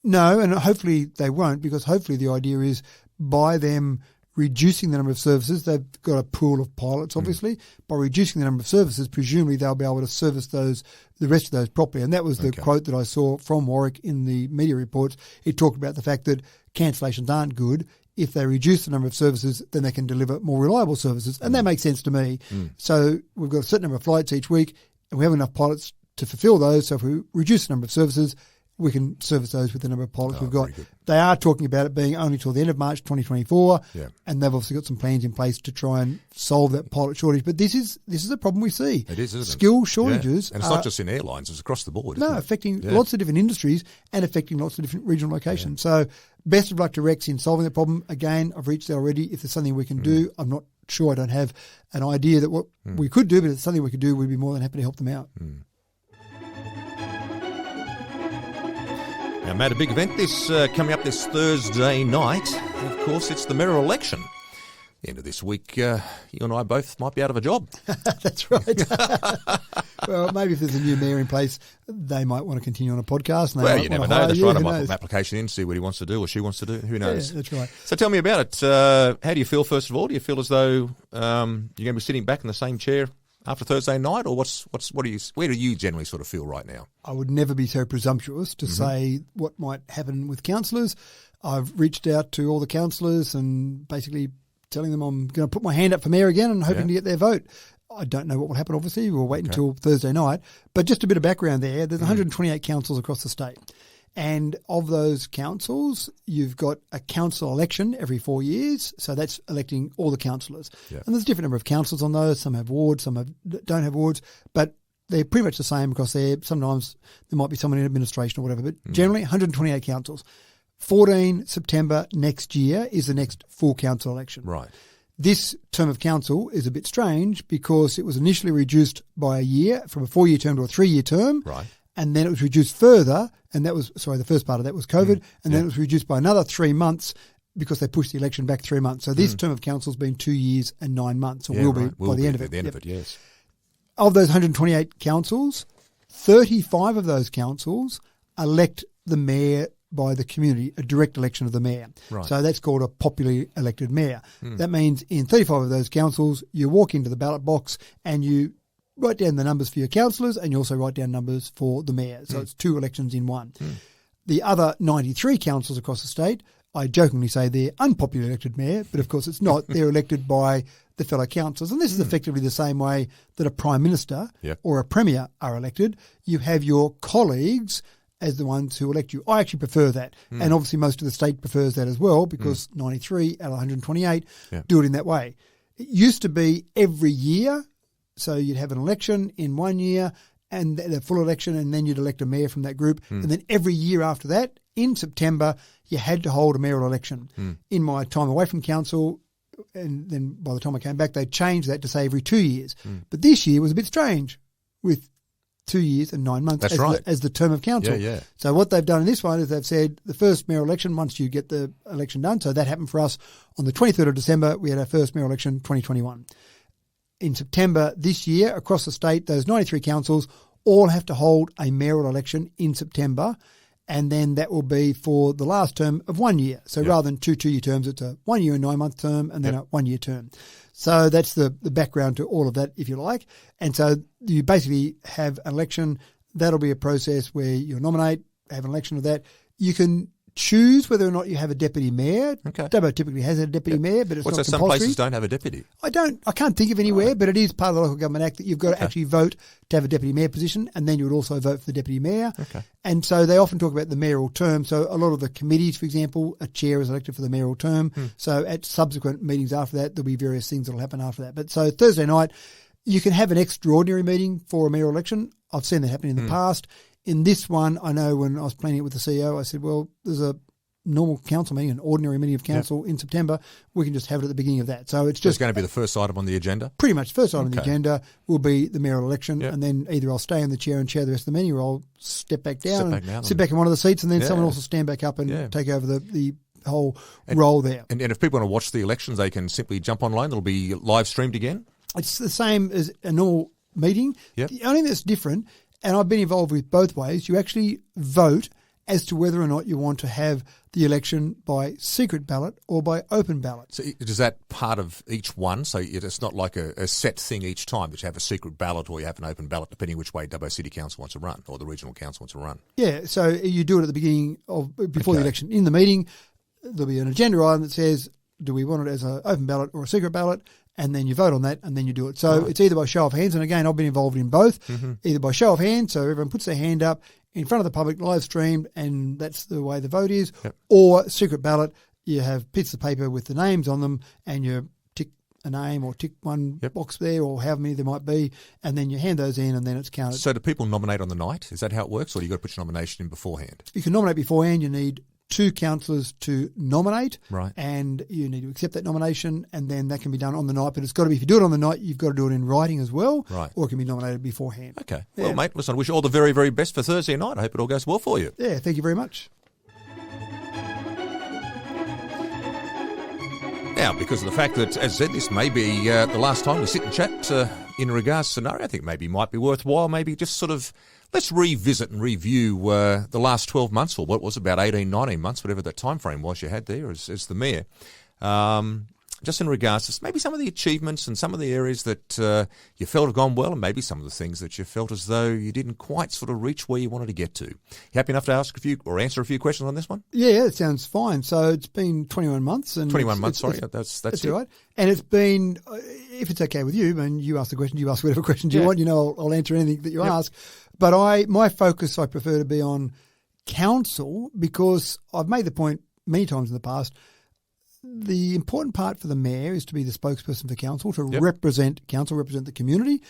No, and hopefully they won't, because hopefully the idea is by them reducing the number of services, they've got a pool of pilots, obviously. By reducing the number of services, presumably they'll be able to service the rest of those properly. And that was the quote that I saw from Warwick in the media reports. It talked about the fact that cancellations aren't good. If they reduce the number of services, then they can deliver more reliable services. And that makes sense to me. So we've got a certain number of flights each week, and we have enough pilots to fulfill those. So if we reduce the number of services, we can service those with the number of pilots we've got. They are talking about it being only till the end of March 2024, and they've obviously got some plans in place to try and solve that pilot shortage. But this is a problem we see. It is, isn't it? Skill shortages. And it's not just in airlines, it's across the board, No, isn't it? affecting lots of different industries and affecting lots of different regional locations. So best of luck to Rex in solving the problem. Again, I've reached out already. If there's something we can do, I'm not sure. I don't have an idea that what we could do, but if it's something we could do, we'd be more than happy to help them out. Now, Matt, a big event coming up this Thursday night. And of course, it's the mayoral election. The end of this week, you and I both might be out of a job. That's right. Well, maybe if there's a new mayor in place, they might want to continue on a podcast. And Well, you never know. That's right. I might put an application in, see what he wants to do or she wants to do. Who knows? Yeah, that's right. So tell me about it. How do you feel, first of all? Do you feel as though you're going to be sitting back in the same chair after Thursday night, or where do you generally sort of feel right now? I would never be so presumptuous to say what might happen with councillors. I've reached out to all the councillors and basically telling them I'm going to put my hand up for mayor again and hoping to get their vote. I don't know what will happen, obviously. We'll wait until Thursday night. But just a bit of background there. There's 128 councils across the state. And of those councils, you've got a council election every 4 years. So that's electing all the councillors. Yeah. And there's a different number of councils on those. Some have wards, some don't have wards. But they're pretty much the same across there. Sometimes there might be someone in administration or whatever. But generally, 128 councils. 14 September next year is the next full council election. Right. This term of council is a bit strange because it was initially reduced by a year from a 4-year term to a 3-year term. Right. And then it was reduced further, and that was, the first part of that was COVID, and then it was reduced by another 3 months because they pushed the election back 3 months. So this term of council has been 2 years and 9 months, or will be by the end of it. By the end of it, yes. Of those 128 councils, 35 of those councils elect the mayor by the community, a direct election of the mayor. Right. So that's called a popularly elected mayor. That means in 35 of those councils, you walk into the ballot box and you write down the numbers for your councillors and you also write down numbers for the mayor. So it's 2 elections in one. The other 93 councils across the state, I jokingly say they're unpopularly elected mayor, but of course it's not. They're elected by the fellow councillors. And this is effectively the same way that a prime minister or a premier are elected. You have your colleagues as the ones who elect you. I actually prefer that. And obviously most of the state prefers that as well because 93 out of 128 do it in that way. It used to be every year. So you'd have an election in 1 year and the full election, and then you'd elect a mayor from that group. And then every year after that, in September, you had to hold a mayoral election. In my time away from council, and then by the time I came back, they changed that to say every 2 years. But this year was a bit strange with 2 years and 9 months as the term of council. So what they've done in this one is they've said the first mayoral election, once you get the election done, so that happened for us on the 23rd of December, we had our first mayoral election, 2021. In September this year, across the state, those 93 councils all have to hold a mayoral election in September, and then that will be for the last term of 1 year. So rather than 2 2-year terms, it's a 1 year and 9 month term and then a 1 year term. So that's the background to all of that, if you like. And so you basically have an election. That'll be a process where you nominate, have an election of that. You can choose whether or not you have a deputy mayor. Dubbo typically has a deputy mayor, but it's not compulsory. Some places don't have a deputy? I can't think of anywhere, but it is part of the Local Government Act that you've got to actually vote to have a deputy mayor position, and then you would also vote for the deputy mayor. And so they often talk about the mayoral term. So a lot of the committees, for example, a chair is elected for the mayoral term. So at subsequent meetings after that, there'll be various things that will happen after that. But so Thursday night, you can have an extraordinary meeting for a mayoral election. I've seen that happen in the past. In this one, I know when I was planning it with the CEO, I said, well, there's a normal council meeting, an ordinary meeting of council in September. We can just have it at the beginning of that. So it's just going to be the first item on the agenda? Pretty much. First item on the agenda will be the mayoral election, and then either I'll stay in the chair and chair the rest of the meeting, or I'll step back down and sit back in one of the seats, and then someone else will stand back up and take over the whole role there. And if people want to watch the elections, they can simply jump online. It'll be live streamed again? It's the same as a normal meeting. The only thing that's different, and I've been involved with both ways, you actually vote as to whether or not you want to have the election by secret ballot or by open ballot. So is that part of each one? So it's not like a set thing each time that you have a secret ballot or you have an open ballot, depending which way Dubbo City Council wants to run or the regional council wants to run? Yeah, so you do it at the beginning before the election. In the meeting, there'll be an agenda item that says, do we want it as an open ballot or a secret ballot? And then you vote on that and then you do it. So it's either by show of hands, and again, I've been involved in both, either by show of hands, so everyone puts their hand up in front of the public, live streamed, and that's the way the vote is, or secret ballot, you have pieces of paper with the names on them and you tick a name or tick one box there or however many there might be, and then you hand those in and then it's counted. So do people nominate on the night? Is that how it works, or do you got to put your nomination in beforehand? You can nominate beforehand. You need 2 councillors to nominate, right? And you need to accept that nomination, and then that can be done on the night. But it's got to be, if you do it on the night, you've got to do it in writing as well, right? Or it can be nominated beforehand. Okay. Well, mate, listen, I wish you all the very, very best for Thursday night. I hope it all goes well for you. Yeah, thank you very much. Now, because of the fact that, as I said, this may be the last time we sit and chat in regards to scenario, I think maybe might be worthwhile, maybe just sort of let's revisit and review the last 12 months, or what was about 18, 19 months, whatever that time frame was you had there as the mayor. Just in regards to maybe some of the achievements and some of the areas that you felt have gone well, and maybe some of the things that you felt as though you didn't quite sort of reach where you wanted to get to. You happy enough to ask a few or answer a few questions on this one? Yeah, it sounds fine. So it's been 21 months. And 21 months, sorry. That's it. Right. And it's been, if it's okay with you, and you ask the question, you ask whatever questions you want, I'll answer anything that you ask. But my focus, I prefer to be on council, because I've made the point many times in the past, the important part for the mayor is to be the spokesperson for council, to represent council, represent the community.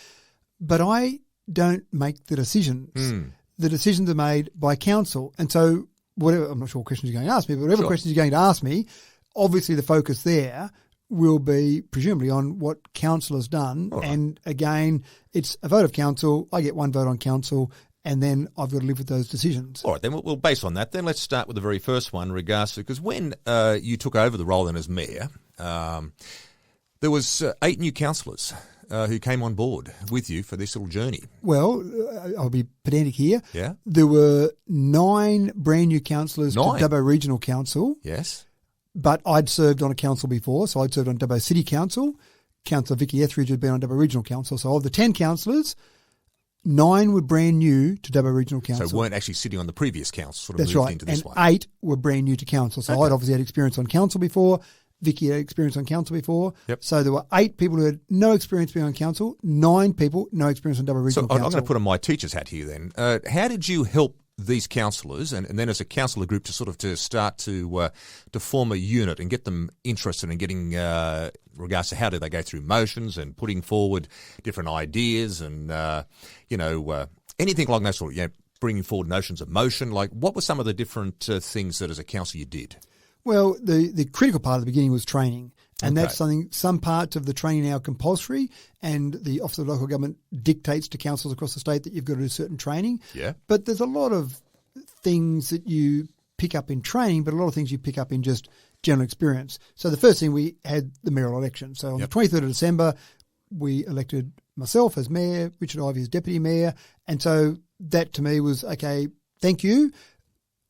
But I don't make the decisions. The decisions are made by council. And so whatever, I'm not sure what questions you're going to ask me, but whatever questions you're going to ask me, obviously the focus there will be presumably on what council has done. Right. And again, it's a vote of council. I get one vote on council, and then I've got to live with those decisions. All right, then we'll base on that. Then let's start with the very first one, in regards to, because when you took over the role then as mayor, there was 8 new councillors who came on board with you for this little journey? Well, I'll be pedantic here. Yeah. There were 9 brand new councillors to 9? Dubbo Regional Council. Yes. But I'd served on a council before, so I'd served on Dubbo City Council. Councillor Vicky Etheridge had been on Dubbo Regional Council. So of the 10 councillors, 9 were brand new to Dubbo Regional Council. So weren't actually sitting on the previous council, sort of That's moved right. into this And one. 8 were brand new to council. So Okay. I'd obviously had experience on council before. Vicky had experience on council before. Yep. So there were 8 people who had no experience being on council, 9 people, no experience on Dubbo So Regional I'm Council. going to put on my teacher's hat here then. How did you help these councillors and then as a councillor group to start to form a unit and get them interested in getting regards to how do they go through motions and putting forward different ideas and, anything along that sort of, bringing forward notions of motion? Like what were some of the different things that as a councillor you did? Well, the critical part of the beginning was training. And Okay. that's something, some parts of the training now are compulsory, and the Office of Local Government dictates to councils across the state that you've got to do certain training. Yeah. But there's a lot of things that you pick up in training, but a lot of things you pick up in just general experience. So the first thing, we had the mayoral election. So on the 23rd of December, we elected myself as mayor, Richard Ivey as deputy mayor. And so that to me was, okay, thank you.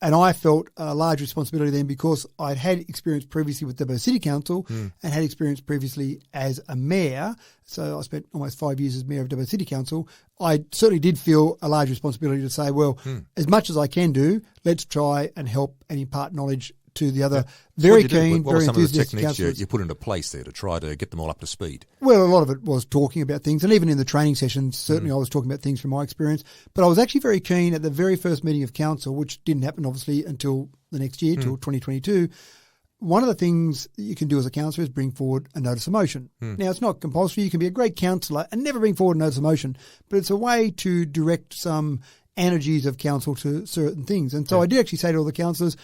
And I felt a large responsibility then because I'd had experience previously with Dubbo City Council and had experience previously as a mayor. So I spent almost 5 years as mayor of Dubbo City Council. I certainly did feel a large responsibility to say, well, as much as I can do, let's try and help and impart knowledge to the other very keen, What were very some of the enthusiastic techniques councillors. you put into place there to try to get them all up to speed? Well, a lot of it was talking about things, and even in the training sessions, certainly I was talking about things from my experience. But I was actually very keen at the very first meeting of council, which didn't happen obviously until the next year, till 2022. One of the things that you can do as a councillor is bring forward a notice of motion. Now, it's not compulsory. You can be a great councillor and never bring forward a notice of motion, but it's a way to direct some energies of council to certain things. And so I did actually say to all the councillors,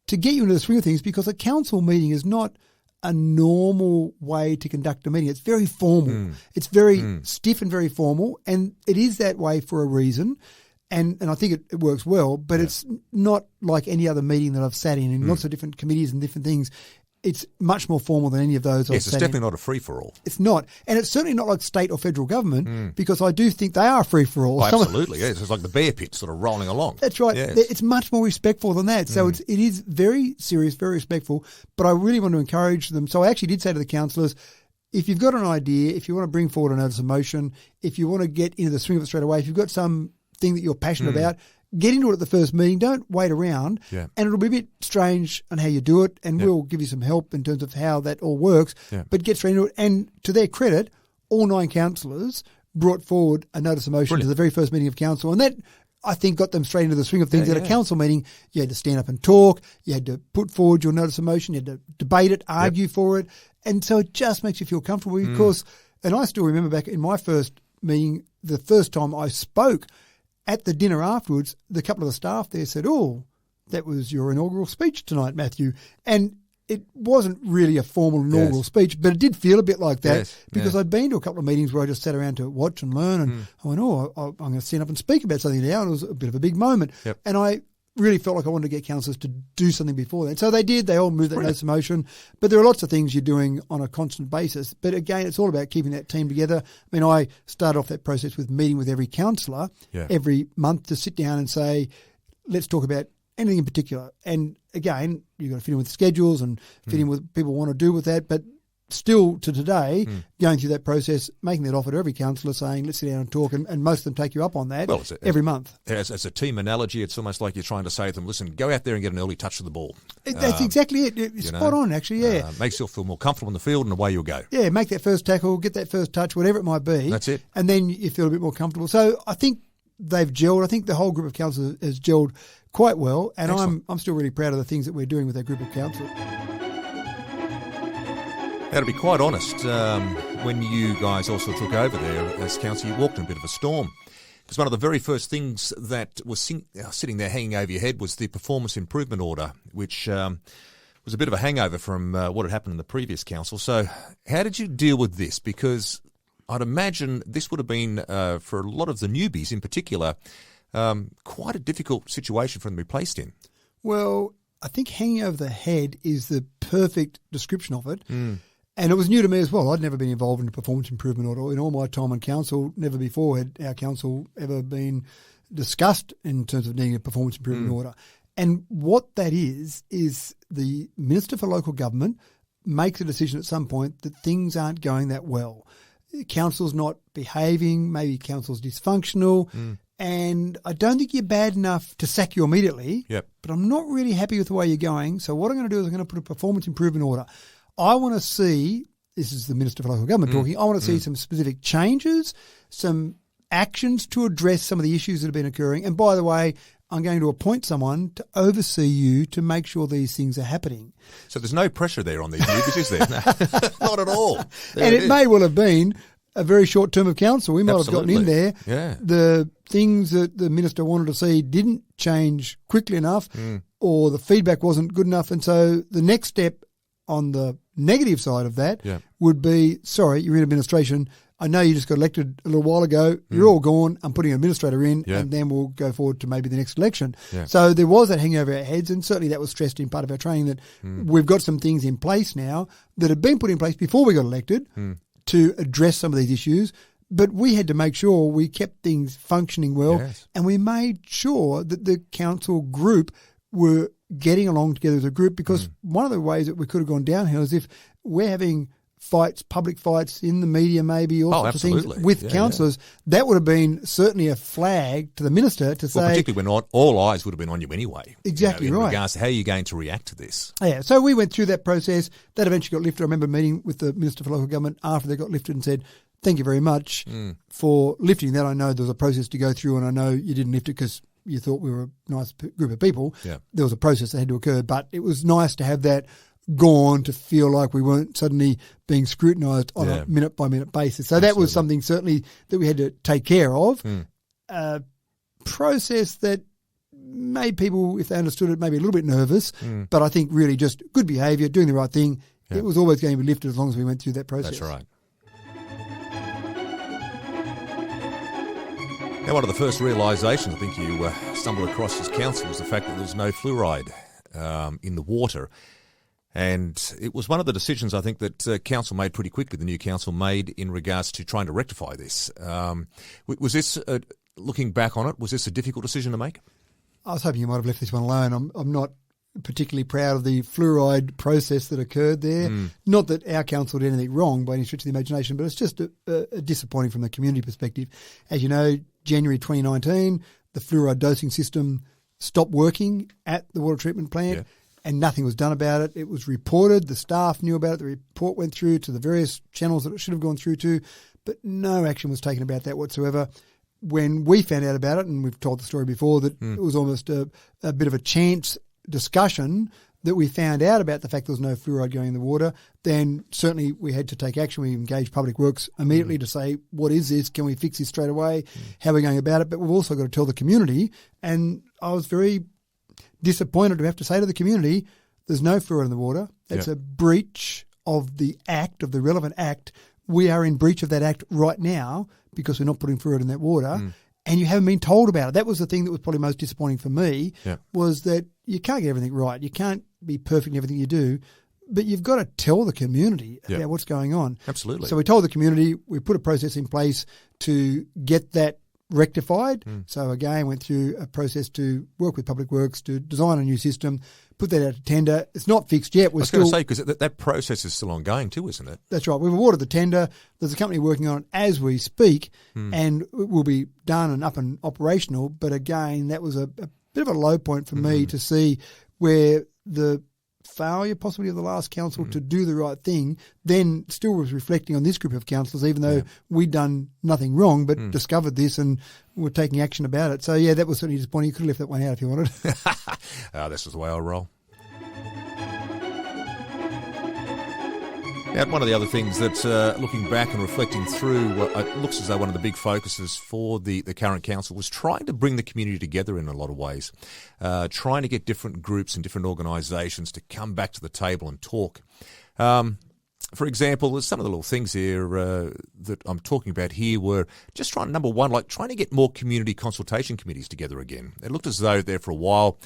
to get you into the swing of things, because a council meeting is not a normal way to conduct a meeting. It's very formal. It's very stiff and very formal, and it is that way for a reason. And I think it works well, but it's not like any other meeting that I've sat in lots of different committees and different things. It's much more formal than any of those I've Yes, sat it's in. definitely not a free-for-all. It's not. And it's certainly not like state or federal government, because I do think they are free-for-all. Oh, absolutely, yes. It's like the bear pit sort of rolling along. That's right. Yes. It's much more respectful than that. So it is very serious, very respectful, but I really want to encourage them. So I actually did say to the councillors, if you've got an idea, if you want to bring forward a notice of motion, if you want to get into the swing of it straight away, if you've got some thing that you're passionate about, get into it at the first meeting. Don't wait around. Yeah. And it'll be a bit strange on how you do it, and we'll give you some help in terms of how that all works. Yeah. But get straight into it. And to their credit, all 9 councillors brought forward a notice of motion to the very first meeting of council. And that, I think, got them straight into the swing of things. At a council meeting, you had to stand up and talk. You had to put forward your notice of motion. You had to debate it, argue for it. And so it just makes you feel comfortable because, and I still remember back in my first meeting, the first time I spoke, at the dinner afterwards, the couple of the staff there said, "Oh, that was your inaugural speech tonight, Matthew." And it wasn't really a formal inaugural speech, but it did feel a bit like that because I'd been to a couple of meetings where I just sat around to watch and learn, and I went, I'm going to stand up and speak about something now, and it was a bit of a big moment. Yep. And I really felt like I wanted to get councillors to do something before that. So they did. They all moved that notice of motion. But there are lots of things you're doing on a constant basis. But again, it's all about keeping that team together. I mean, I started off that process with meeting with every councillor every month to sit down and say, let's talk about anything in particular. And again, you've got to fit in with schedules and fit in with people want to do with that. But still to today, going through that process, making that offer to every councillor saying, let's sit down and talk, and most of them take you up on that every month. As a team analogy, it's almost like you're trying to say to them, listen, go out there and get an early touch of the ball. That's exactly it. It's spot on, actually, Makes you feel more comfortable in the field and away you'll go. Yeah, make that first tackle, get that first touch, whatever it might be. That's it. And then you feel a bit more comfortable. So I think they've gelled. I think the whole group of councillors has gelled quite well, and I'm still really proud of the things that we're doing with that group of councillors. Now, to be quite honest, when you guys also took over there as council, you walked in a bit of a storm. Because one of the very first things that was sitting there hanging over your head was the performance improvement order, which was a bit of a hangover from what had happened in the previous council. So how did you deal with this? Because I'd imagine this would have been, for a lot of the newbies in particular, quite a difficult situation for them to be placed in. Well, I think hanging over the head is the perfect description of it. And it was new to me as well. I'd never been involved in a performance improvement order. In all my time on council, never before had our council ever been discussed in terms of needing a performance improvement order. And what that is the Minister for Local Government makes a decision at some point that things aren't going that well. Council's not behaving, maybe council's dysfunctional, and I don't think you're bad enough to sack you immediately, but I'm not really happy with the way you're going. So what I'm going to do is I'm going to put a performance improvement order. I want to see, this is the Minister for Local Government talking, I want to see some specific changes, some actions to address some of the issues that have been occurring. And by the way, I'm going to appoint someone to oversee you to make sure these things are happening. So there's no pressure there on these newbies, is there? No, not at all. And it may well have been a very short term of council. We might have gotten in there. Yeah. The things that the minister wanted to see didn't change quickly enough or the feedback wasn't good enough. And so the next step on the negative side of that would be, sorry, you're in administration. I know you just got elected a little while ago. You're all gone. I'm putting an administrator in, and then we'll go forward to maybe the next election. Yeah. So there was that hanging over our heads, and certainly that was stressed in part of our training that we've got some things in place now that had been put in place before we got elected to address some of these issues. But we had to make sure we kept things functioning well, and we made sure that the council group were getting along together as a group, because one of the ways that we could have gone downhill is if we're having fights, public fights in the media maybe, all sorts of things with councillors, that would have been certainly a flag to the minister to say... particularly when all eyes would have been on you anyway. Exactly, in regards to how you're going to react to this. Yeah, so we went through that process. That eventually got lifted. I remember meeting with the Minister for Local Government after they got lifted and said, thank you very much for lifting that. I know there was a process to go through, and I know you didn't lift it because you thought we were a nice group of people. Yeah. There was a process that had to occur, but it was nice to have that gone, to feel like we weren't suddenly being scrutinised on a minute-by-minute basis. So that was something certainly that we had to take care of. A process that made people, if they understood it, maybe a little bit nervous, but I think really just good behaviour, doing the right thing. Yeah. It was always going to be lifted as long as we went through that process. That's right. Now, one of the first realisations I think you stumbled across as council was the fact that there was no fluoride in the water. And it was one of the decisions I think that council made pretty quickly, the new council made in regards to trying to rectify this. Was this, looking back on it, was this a difficult decision to make? I was hoping you might have left this one alone. I'm not particularly proud of the fluoride process that occurred there. Not that our council did anything wrong by any stretch of the imagination, but it's just a disappointing from the community perspective. As you know, January 2019, the fluoride dosing system stopped working at the water treatment plant. Yeah. And nothing was done about it. It was reported. The staff knew about it. The report went through to the various channels that it should have gone through to, but no action was taken about that whatsoever. When we found out about it, and we've told the story before, that it was almost a bit of a chance discussion that we found out about the fact there was no fluoride going in the water, then certainly we had to take action. We engaged Public Works immediately to say, what is this? Can we fix this straight away? How are we going about it? But we've also got to tell the community, and I was very disappointed to have to say to the community, there's no fluoride in the water. That's a breach of the act, of the relevant act. We are in breach of that act right now because we're not putting fluoride in that water, and you haven't been told about it. That was the thing that was probably most disappointing for me, was that you can't get everything right. You can't be perfect in everything you do, but you've got to tell the community about what's going on. Absolutely. So we told the community, we put a process in place to get that rectified. So again, went through a process to work with Public Works to design a new system, put that out to tender. It's not fixed yet. I was going to say, because that process is still ongoing too, isn't it? That's right. We've awarded the tender. There's a company working on it as we speak, and it will be done and up and operational. But again, that was a bit of a low point for me to see where the failure possibly of the last council to do the right thing then still was reflecting on this group of councillors, even though we'd done nothing wrong but discovered this and were taking action about it. So yeah, that was certainly disappointing. You could have left that one out if you wanted. This is the way I roll. Now, one of the other things that, looking back and reflecting through, it looks as though one of the big focuses for the current council was trying to bring the community together in a lot of ways, trying to get different groups and different organisations to come back to the table and talk. For example, there's some of the little things here that I'm talking about here were just trying, number one, like trying to get more community consultation committees together again. It looked as though there for a while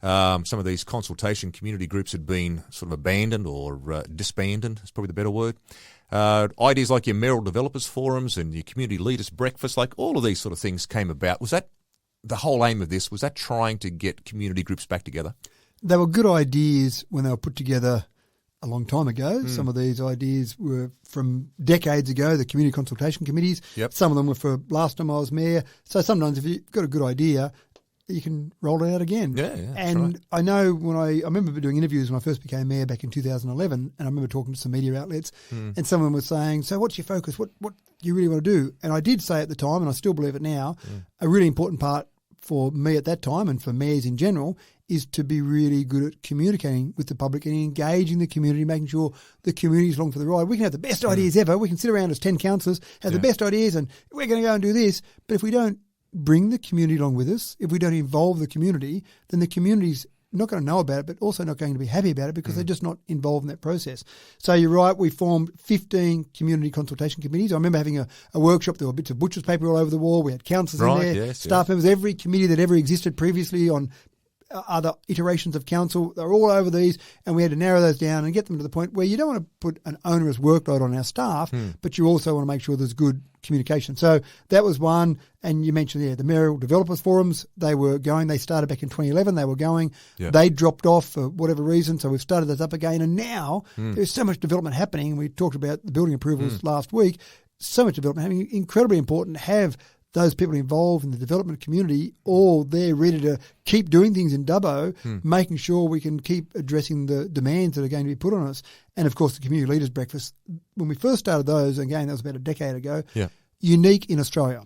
Some of these consultation community groups had been sort of abandoned or disbanded, is probably the better word. Ideas like your mayoral developers forums and your community leaders breakfast, like all of these sort of things came about. Was that the whole aim of this? Was that trying to get community groups back together? They were good ideas when they were put together a long time ago. Some of these ideas were from decades ago, the community consultation committees. Yep. Some of them were for last time I was mayor. So sometimes if you've got a good idea, you can roll it out again. Yeah, and right. I know when I remember doing interviews when I first became mayor back in 2011, and I remember talking to some media outlets, and some of them were saying, so what's your focus? What do you really want to do? And I did say at the time, and I still believe it now, a really important part for me at that time and for mayors in general is to be really good at communicating with the public and engaging the community, making sure the community is along for the ride. We can have the best ideas ever. We can sit around as 10 councillors, have the best ideas, and we're going to go and do this. But if we don't bring the community along with us, if we don't involve the community, then the community's not going to know about it, but also not going to be happy about it because they're just not involved in that process. So you're right, we formed 15 community consultation committees. I remember having a workshop. There were bits of butcher's paper all over the wall. We had councillors in there, staff members, every committee that ever existed previously on other iterations of council. They're all over these, and we had to narrow those down and get them to the point where you don't want to put an onerous workload on our staff, but you also want to make sure there's good communication. So that was one. And you mentioned the mayoral developers forums. They were going. They started back in 2011. They were going. Yeah. They dropped off for whatever reason, so we've started those up again. And now there's so much development happening. We talked about the building approvals last week. So much development happening. Incredibly important to have those people involved in the development community, all they're ready to keep doing things in Dubbo, making sure we can keep addressing the demands that are going to be put on us. And, of course, the community leaders breakfast. When we first started those, again, that was about a decade ago, unique in Australia.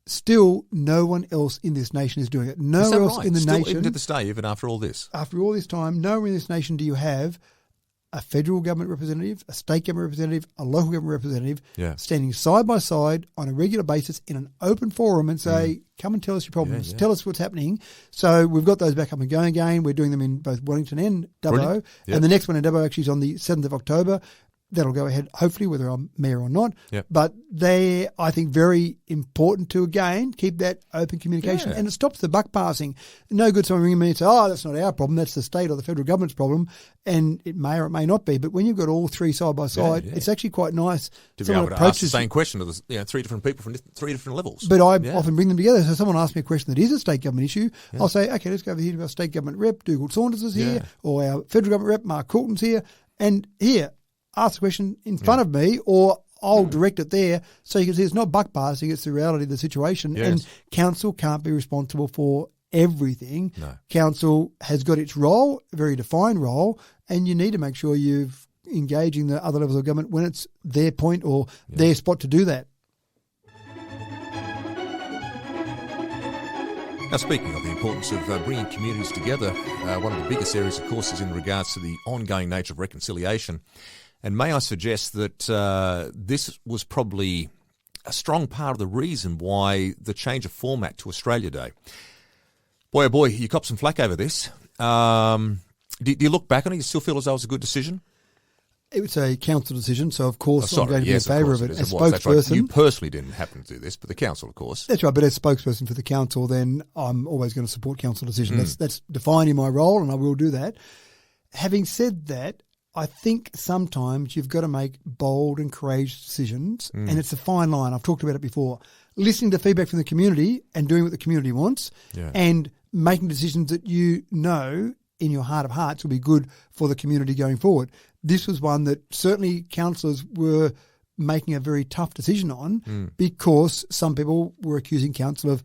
Still, no one else in this nation is doing it. Nowhere else in the nation. Even to this day, even after all this? After all this time, nowhere in this nation do you have a federal government representative, a state government representative, a local government representative standing side by side on a regular basis in an open forum and say, come and tell us your problems, tell us what's happening. So we've got those back up and going again. We're doing them in both Wellington and Dubbo. And the next one in Dubbo actually is on the 7th of October. That'll go ahead, hopefully, whether I'm mayor or not. But they're, I think, very important to, again, keep that open communication. And it stops the buck passing. No good someone ringing me and say, oh, that's not our problem, that's the state or the federal government's problem. And it may or it may not be. But when you've got all three side by side, it's actually quite nice. To be able to ask the same question to the, three different people from three different levels. But I often bring them together. So someone asks me a question that is a state government issue, I'll say, okay, let's go over here to our state government rep, Dougal Saunders is here, or our federal government rep, Mark Coulton's here. And here, ask the question in front of me, or I'll direct it there so you can see it's not buck passing, it's the reality of the situation. And council can't be responsible for everything. Council has got its role, a very defined role, and you need to make sure you're engaging the other levels of government when it's their point or their spot to do that. Now, speaking of the importance of bringing communities together, one of the biggest areas, of course, is in regards to the ongoing nature of reconciliation. And may I suggest that this was probably a strong part of the reason why the change of format to Australia Day. Boy, oh boy, you copped some flack over this. Do you look back on it? You still feel as though it was a good decision? It was a council decision, so of course I'm going to be in favour of it. As spokesperson, right. You personally didn't happen to do this, but the council, of course. That's right, but as spokesperson for the council, then I'm always going to support council decision. That's defining my role, and I will do that. Having said that, I think sometimes you've got to make bold and courageous decisions, and it's a fine line. I've talked about it before. Listening to feedback from the community and doing what the community wants, and making decisions that you know in your heart of hearts will be good for the community going forward. This was one that certainly councillors were making a very tough decision on because some people were accusing council of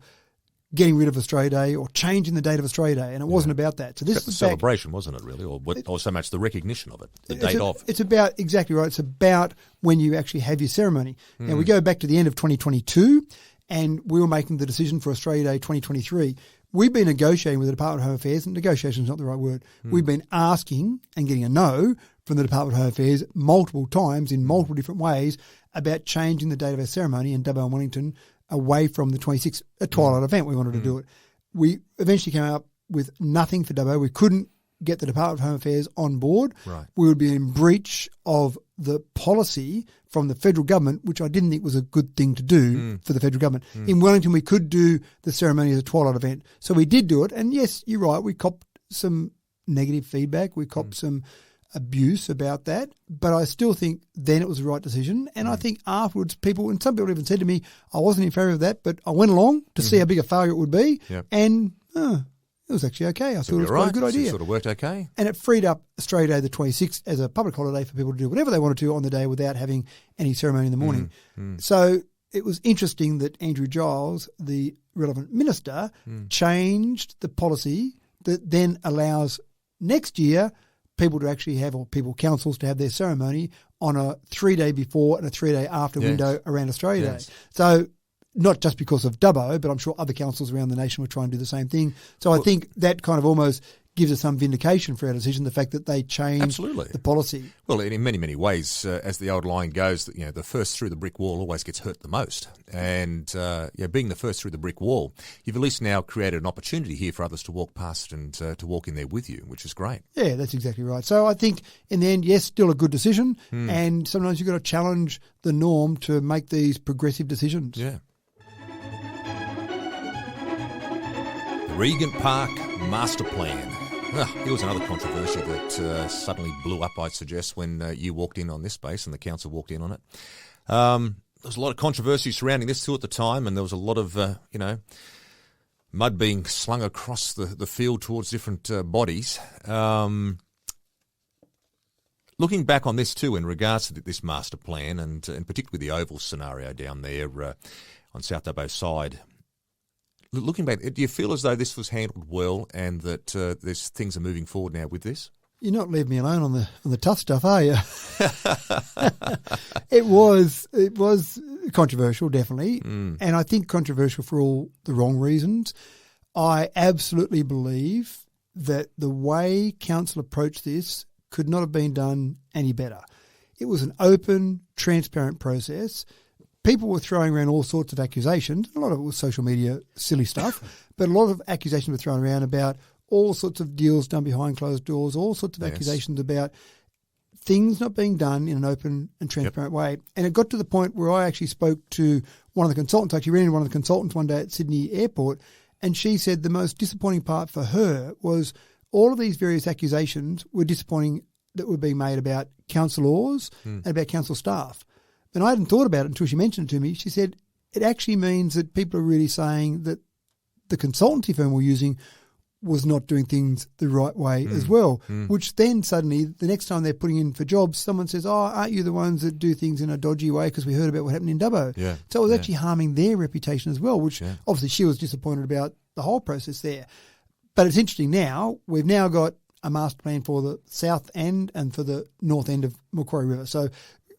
getting rid of Australia Day or changing the date of Australia Day, and it wasn't about that. So this is the celebration, wasn't it, really? Or so much the recognition of it, the date of. It's about, exactly right, it's about when you actually have your ceremony. Now, we go back to the end of 2022, and we were making the decision for Australia Day 2023. We've been negotiating with the Department of Home Affairs, and negotiation is not the right word. We've been asking and getting a no from the Department of Home Affairs multiple times in multiple different ways about changing the date of our ceremony in Dubbo and Wellington away from the 26th, a twilight event. We wanted to do it. We eventually came up with nothing for Dubbo. We couldn't get the Department of Home Affairs on board. Right. We would be in breach of the policy from the federal government, which I didn't think was a good thing to do for the federal government. In Wellington, we could do the ceremony as a twilight event. So we did do it. And yes, you're right, we copped some negative feedback. We copped some abuse about that, but I still think then it was the right decision. And I think afterwards and some people even said to me, I wasn't in favour of that, but I went along to see how big a failure it would be. Yep. And it was actually okay. I thought it was quite a good idea. It sort of worked okay. And it freed up Australia Day the 26th as a public holiday for people to do whatever they wanted to on the day without having any ceremony in the morning. So it was interesting that Andrew Giles, the relevant minister, changed the policy that then allows next year people to actually have, or councils to have their ceremony on a 3-day before and a 3-day after window around Australia Day. So not just because of Dubbo, but I'm sure other councils around the nation will try and do the same thing. So I think that kind of almost gives us some vindication for our decision, the fact that they changed the policy. Well, in many, many ways, as the old line goes, the first through the brick wall always gets hurt the most. And being the first through the brick wall, you've at least now created an opportunity here for others to walk past and to walk in there with you, which is great. Yeah, that's exactly right. So I think in the end, yes, still a good decision. And sometimes you've got to challenge the norm to make these progressive decisions. Yeah. Regent Park Master Plan. Here was another controversy that suddenly blew up, I'd suggest, when you walked in on this space and the council walked in on it. There was a lot of controversy surrounding this too at the time, and there was a lot of, mud being slung across the field towards different bodies. Looking back on this too in regards to this master plan and particularly the oval scenario down there on South Dubbo side, looking back, do you feel as though this was handled well and that things are moving forward now with this? You're not leaving me alone on the tough stuff, are you? It was controversial, definitely, and I think controversial for all the wrong reasons. I absolutely believe that the way council approached this could not have been done any better. It was an open, transparent process. People were throwing around all sorts of accusations. A lot of it was social media, silly stuff, but a lot of accusations were thrown around about all sorts of deals done behind closed doors, all sorts of accusations about things not being done in an open and transparent way. And it got to the point where I actually spoke to one of the consultants. I actually ran into one of the consultants one day at Sydney Airport, and she said the most disappointing part for her was all of these various accusations were disappointing that were being made about council laws and about council staff. And I hadn't thought about it until she mentioned it to me. She said it actually means that people are really saying that the consultancy firm we're using was not doing things the right way as well, which then suddenly the next time they're putting in for jobs, someone says, aren't you the ones that do things in a dodgy way because we heard about what happened in Dubbo? Yeah. So it was actually harming their reputation as well, which obviously she was disappointed about the whole process there. But it's interesting now, we've now got a master plan for the south end and for the north end of Macquarie River. So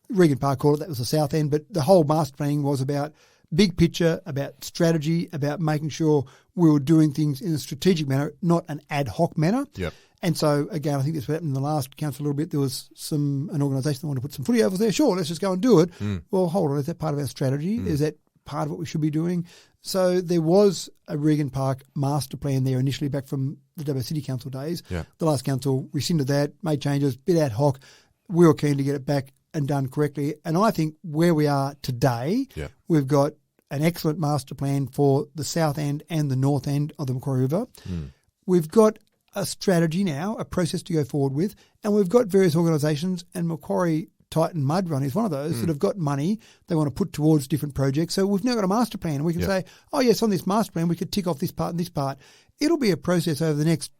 Regent Park called it, that was the south end, but the whole master planning was about big picture, about strategy, about making sure we were doing things in a strategic manner, not an ad hoc manner. Yep. And so, again, I think this happened in the last council a little bit. There was an organisation that wanted to put some footy ovals there. Sure, let's just go and do it. Well, hold on, is that part of our strategy? Is that part of what we should be doing? So there was a Regent Park master plan there initially back from the Dubbo City Council days. Yeah. The last council rescinded that, made changes, bit ad hoc. We were keen to get it back and done correctly. And I think where we are today, we've got an excellent master plan for the south end and the north end of the Macquarie River. We've got a strategy now, a process to go forward with, and we've got various organisations, and Macquarie Titan Mud Run is one of those that have got money they want to put towards different projects. So we've now got a master plan, and we can say, oh yes, on this master plan we could tick off this part and this part. It'll be a process over the next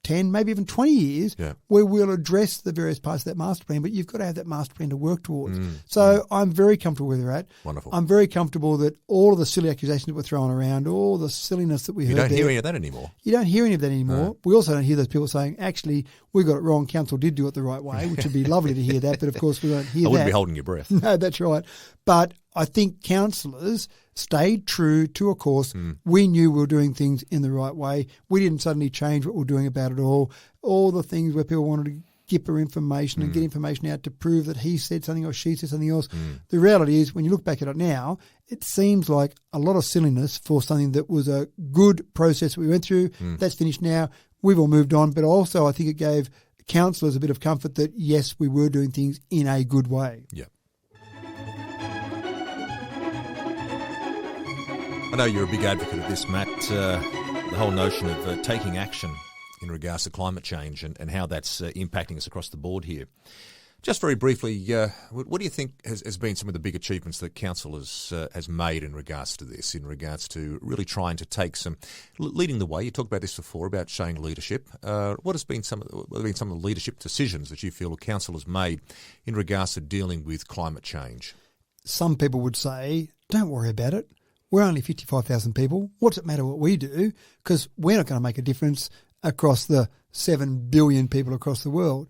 10, maybe even 20 years where we'll address the various parts of that master plan, but you've got to have that master plan to work towards. So I'm very comfortable where they're at. Wonderful. I'm very comfortable that all of the silly accusations that were thrown around, all the silliness that we heard You don't hear any of that anymore. You don't hear any of that anymore. No. We also don't hear those people saying, actually, we got it wrong, council did do it the right way, which would be lovely to hear that, but of course we don't hear that. I wouldn't be holding your breath. No, that's right. But I think councillors stayed true to a course. We knew we were doing things in the right way. We didn't suddenly change what we were doing about it all. All the things where people wanted to gipper information and get information out to prove that he said something or she said something else. The reality is, when you look back at it now, it seems like a lot of silliness for something that was a good process that we went through. That's finished now. We've all moved on. But also I think it gave councillors a bit of comfort that, yes, we were doing things in a good way. Yeah. I know you're a big advocate of this, Matt, the whole notion of taking action in regards to climate change and how that's impacting us across the board here. Just very briefly, what do you think has been some of the big achievements that council has made in regards to this, in regards to really trying to take some leading the way? You talked about this before about showing leadership. What have been some of the leadership decisions that you feel council has made in regards to dealing with climate change? Some people would say, "Don't worry about it. We're only 55,000 people. What's it matter what we do? Because we're not going to make a difference across the 7 billion people across the world."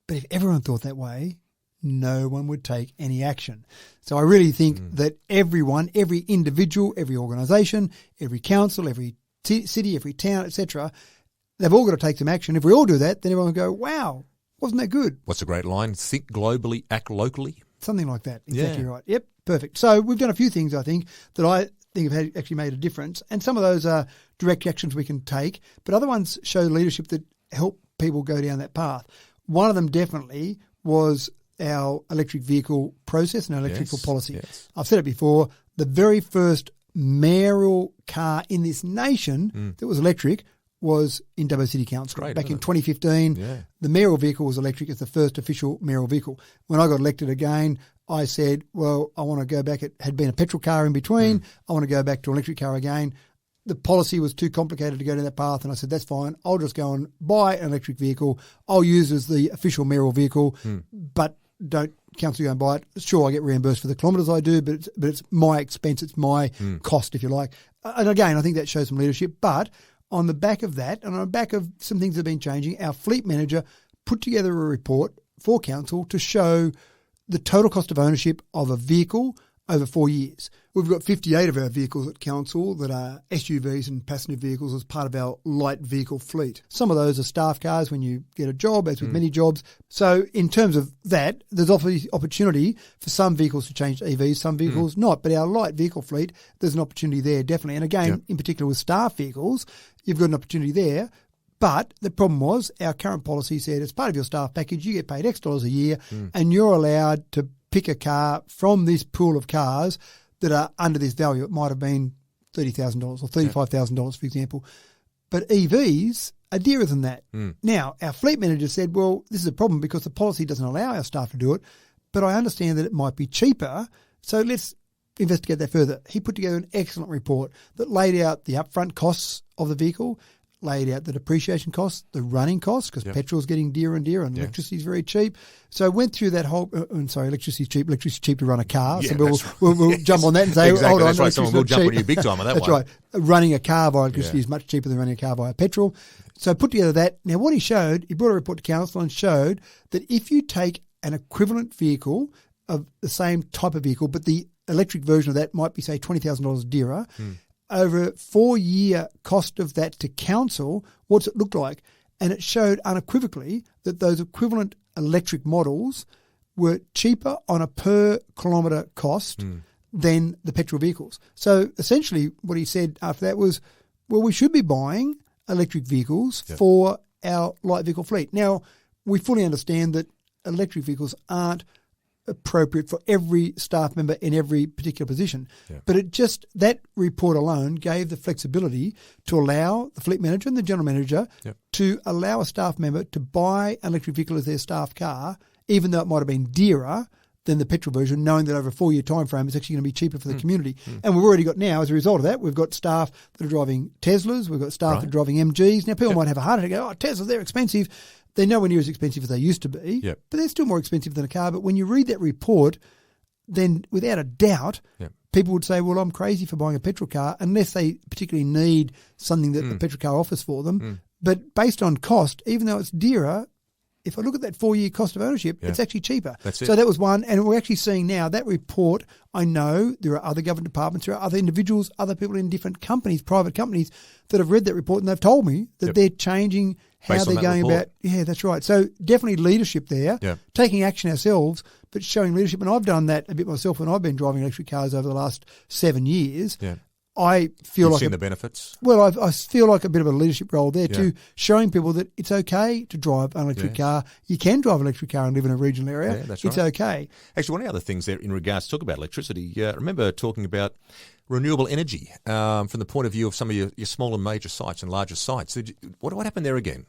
But if everyone thought that way, no one would take any action. So I really think that everyone, every individual, every organisation, every council, every city, every town, etc., they've all got to take some action. If we all do that, then everyone will go, "Wow, wasn't that good?" What's a great line? Think globally, act locally. Something like that. Exactly right. Yep, perfect. So we've done a few things, I think, that I think have actually made a difference. And some of those are direct actions we can take, but other ones show leadership that help people go down that path. One of them definitely was our electric vehicle process and our electrical policy. Yes. I've said it before, the very first mayoral car in this nation that was electric was in Dubbo City Council. Great, back in 2015. Yeah. The mayoral vehicle was electric. It's the first official mayoral vehicle. When I got elected again, I said, well, I want to go back. It had been a petrol car in between. I want to go back to an electric car again. The policy was too complicated to go down that path, and I said, that's fine. I'll just go and buy an electric vehicle. I'll use it as the official mayoral vehicle, but don't council go and buy it. Sure, I get reimbursed for the kilometres I do, but it's my expense. It's my cost, if you like. And again, I think that shows some leadership. But on the back of that, and on the back of some things that have been changing, our fleet manager put together a report for council to show the total cost of ownership of a vehicle over 4 years. We've got 58 of our vehicles at council that are SUVs and passenger vehicles as part of our light vehicle fleet. Some of those are staff cars when you get a job, as with many jobs. So in terms of that, there's obviously opportunity for some vehicles to change to EVs, some vehicles not. But our light vehicle fleet, there's an opportunity there, definitely. And again, in particular with staff vehicles, you've got an opportunity there. But the problem was our current policy said as part of your staff package, you get paid X dollars a year and you're allowed to pick a car from this pool of cars that are under this value. It might have been $30,000 or $35,000, for example. But EVs are dearer than that. Now, our fleet manager said, well, this is a problem because the policy doesn't allow our staff to do it, but I understand that it might be cheaper, so let's investigate that further. He put together an excellent report that laid out the upfront costs of the vehicle, laid out the depreciation costs, the running costs, because petrol's getting dearer and dearer and electricity's very cheap. So I went through that whole, electricity's cheap. Electricity's cheap to run a car. Yeah, so we'll jump on that and say, exactly, hold on. That's right, someone will jump on you big time on that that's one. That's right. Running a car via electricity is much cheaper than running a car via petrol. So I put together that. Now what he brought a report to council and showed that if you take an equivalent vehicle of the same type of vehicle, but the electric version of that might be, say, $20,000 dearer, over a 4-year cost of that to council, what's it look like? And it showed unequivocally that those equivalent electric models were cheaper on a per kilometre cost than the petrol vehicles. So essentially what he said after that was, well, we should be buying electric vehicles for our light vehicle fleet. Now, we fully understand that electric vehicles aren't appropriate for every staff member in every particular position. But that report alone gave the flexibility to allow the fleet manager and the general manager to allow a staff member to buy an electric vehicle as their staff car, even though it might have been dearer than the petrol version, knowing that over a 4-year time frame it's actually going to be cheaper for the community. And we've already got now, as a result of that, we've got staff that are driving Teslas, we've got staff that are driving MGs. Now people might have a heart attack and go, oh, Teslas, they're expensive. They're nowhere near as expensive as they used to be, but they're still more expensive than a car. But when you read that report, then without a doubt, people would say, well, I'm crazy for buying a petrol car unless they particularly need something that the petrol car offers for them. But based on cost, even though it's dearer, if I look at that 4-year cost of ownership, it's actually cheaper. So that was one. And we're actually seeing now that report, I know there are other government departments, there are other individuals, other people in different companies, private companies that have read that report and they've told me that they're changing how they're going about. Yeah, that's right. So definitely leadership there, taking action ourselves, but showing leadership. And I've done that a bit myself when I've been driving electric cars over the last 7 years. I feel You've like seen the benefits. Well, I feel like a bit of a leadership role there too, showing people that it's okay to drive an electric car. You can drive an electric car and live in a regional area. Yeah, that's it's right. okay. Actually, one of the other things there in regards to talk about electricity, I remember talking about renewable energy from the point of view of some of your small and major sites and larger sites. What happened there again?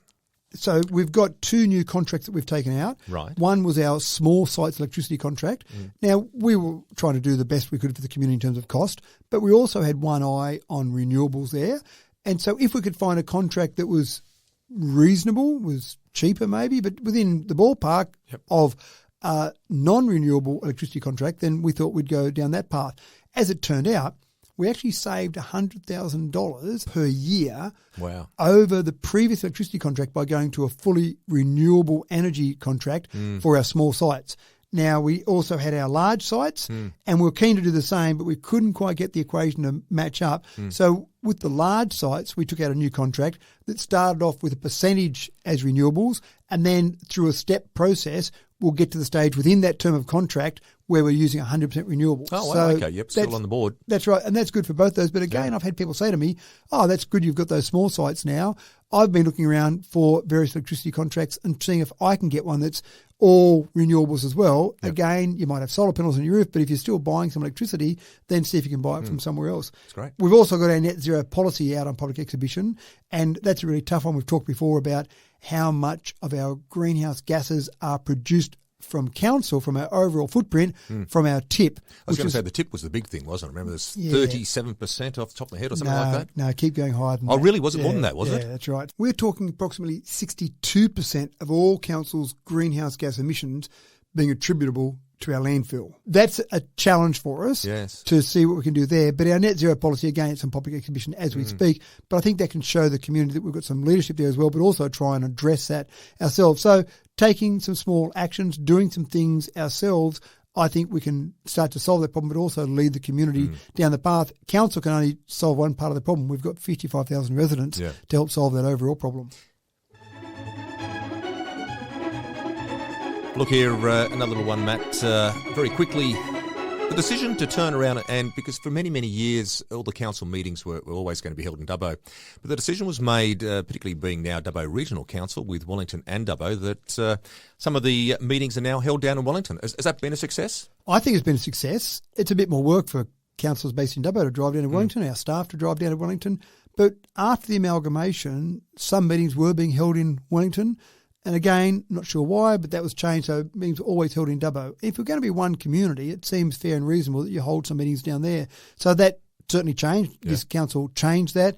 So we've got 2 new contracts that we've taken out. Right. One was our small sites electricity contract. Now, we were trying to do the best we could for the community in terms of cost, but we also had one eye on renewables there. And so if we could find a contract that was reasonable, was cheaper maybe, but within the ballpark of a non-renewable electricity contract, then we thought we'd go down that path. As it turned out, we actually saved $100,000 per year over the previous electricity contract by going to a fully renewable energy contract for our small sites. Now, we also had our large sites and we were keen to do the same, but we couldn't quite get the equation to match up. So with the large sites, we took out a new contract that started off with a percentage as renewables, and then through a step process, we'll get to the stage within that term of contract where we're using 100% renewables. Oh, wow, okay. Yep, still on the board. That's right, and that's good for both those. But again, I've had people say to me, oh, that's good, you've got those small sites now. I've been looking around for various electricity contracts and seeing if I can get one that's all renewables as well. Yep. Again, you might have solar panels on your roof, but if you're still buying some electricity, then see if you can buy it from somewhere else. That's great. We've also got our net zero policy out on public exhibition, and that's a really tough one. We've talked before about how much of our greenhouse gases are produced from council, from our overall footprint, from our tip. I was going to say the tip was the big thing, wasn't it? Remember, there's 37% off the top of the head or something like that? No, keep going higher than that. Oh, really? Was it more than that, was it? Yeah, that's right. We're talking approximately 62% of all council's greenhouse gas emissions being attributable to our landfill. That's a challenge for us to see what we can do there. But our net zero policy, again, it's on public exhibition as we speak. But I think that can show the community that we've got some leadership there as well, but also try and address that ourselves. So taking some small actions, doing some things ourselves, I think we can start to solve that problem, but also lead the community down the path. Council can only solve one part of the problem. We've got 55,000 residents to help solve that overall problem. Look here, another little one, Matt. Very quickly, the decision to turn around and because for many, many years, all the council meetings were always going to be held in Dubbo. But the decision was made, particularly being now Dubbo Regional Council with Wellington and Dubbo, that some of the meetings are now held down in Wellington. Has that been a success? I think it's been a success. It's a bit more work for councillors based in Dubbo to drive down to Wellington, our staff to drive down to Wellington. But after the amalgamation, some meetings were being held in Wellington. And again, not sure why, but that was changed, so meetings were always held in Dubbo. If we're going to be one community, it seems fair and reasonable that you hold some meetings down there. So that certainly changed. This council changed that.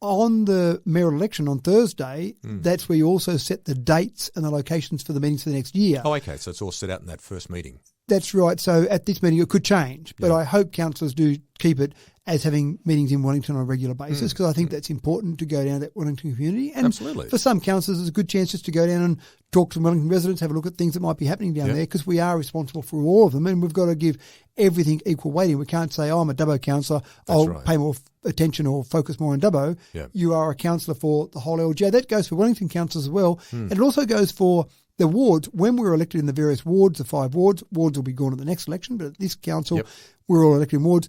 On the mayoral election on Thursday, that's where you also set the dates and the locations for the meetings for the next year. Oh, okay, so it's all set out in that first meeting. That's right. So at this meeting, it could change, but I hope councillors do keep it as having meetings in Wellington on a regular basis because I think that's important to go down to that Wellington community. And absolutely. For some councillors, there's a good chance just to go down and talk to Wellington residents, have a look at things that might be happening down there because we are responsible for all of them and we've got to give everything equal weighting. We can't say, I'm a Dubbo councillor, I'll pay more attention or focus more on Dubbo. Yeah. You are a councillor for the whole LGA. That goes for Wellington councillors as well. And it also goes for the wards. When we're elected in the various wards, the 5 wards will be gone at the next election, but at this council, we're all elected in wards.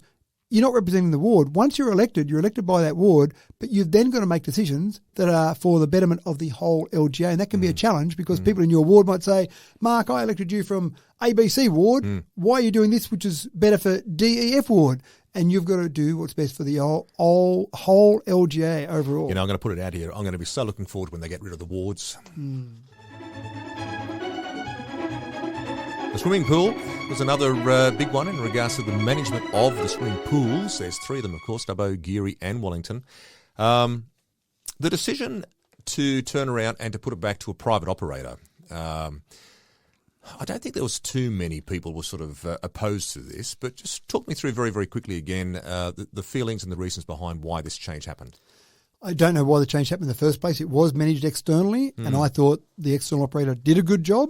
You're not representing the ward. Once you're elected by that ward, but you've then got to make decisions that are for the betterment of the whole LGA. And that can be a challenge because people in your ward might say, Mark, I elected you from ABC ward. Why are you doing this, which is better for DEF ward? And you've got to do what's best for the whole LGA overall. You know, I'm going to put it out here. I'm going to be so looking forward when they get rid of the wards. The swimming pool was another big one in regards to the management of the swimming pools. There's 3 of them, of course, Dubbo, Geary and Wellington. The decision to turn around and to put it back to a private operator, I don't think there was too many people were sort of opposed to this, but just talk me through very, very quickly again the feelings and the reasons behind why this change happened. I don't know why the change happened in the first place. It was managed externally, and I thought the external operator did a good job.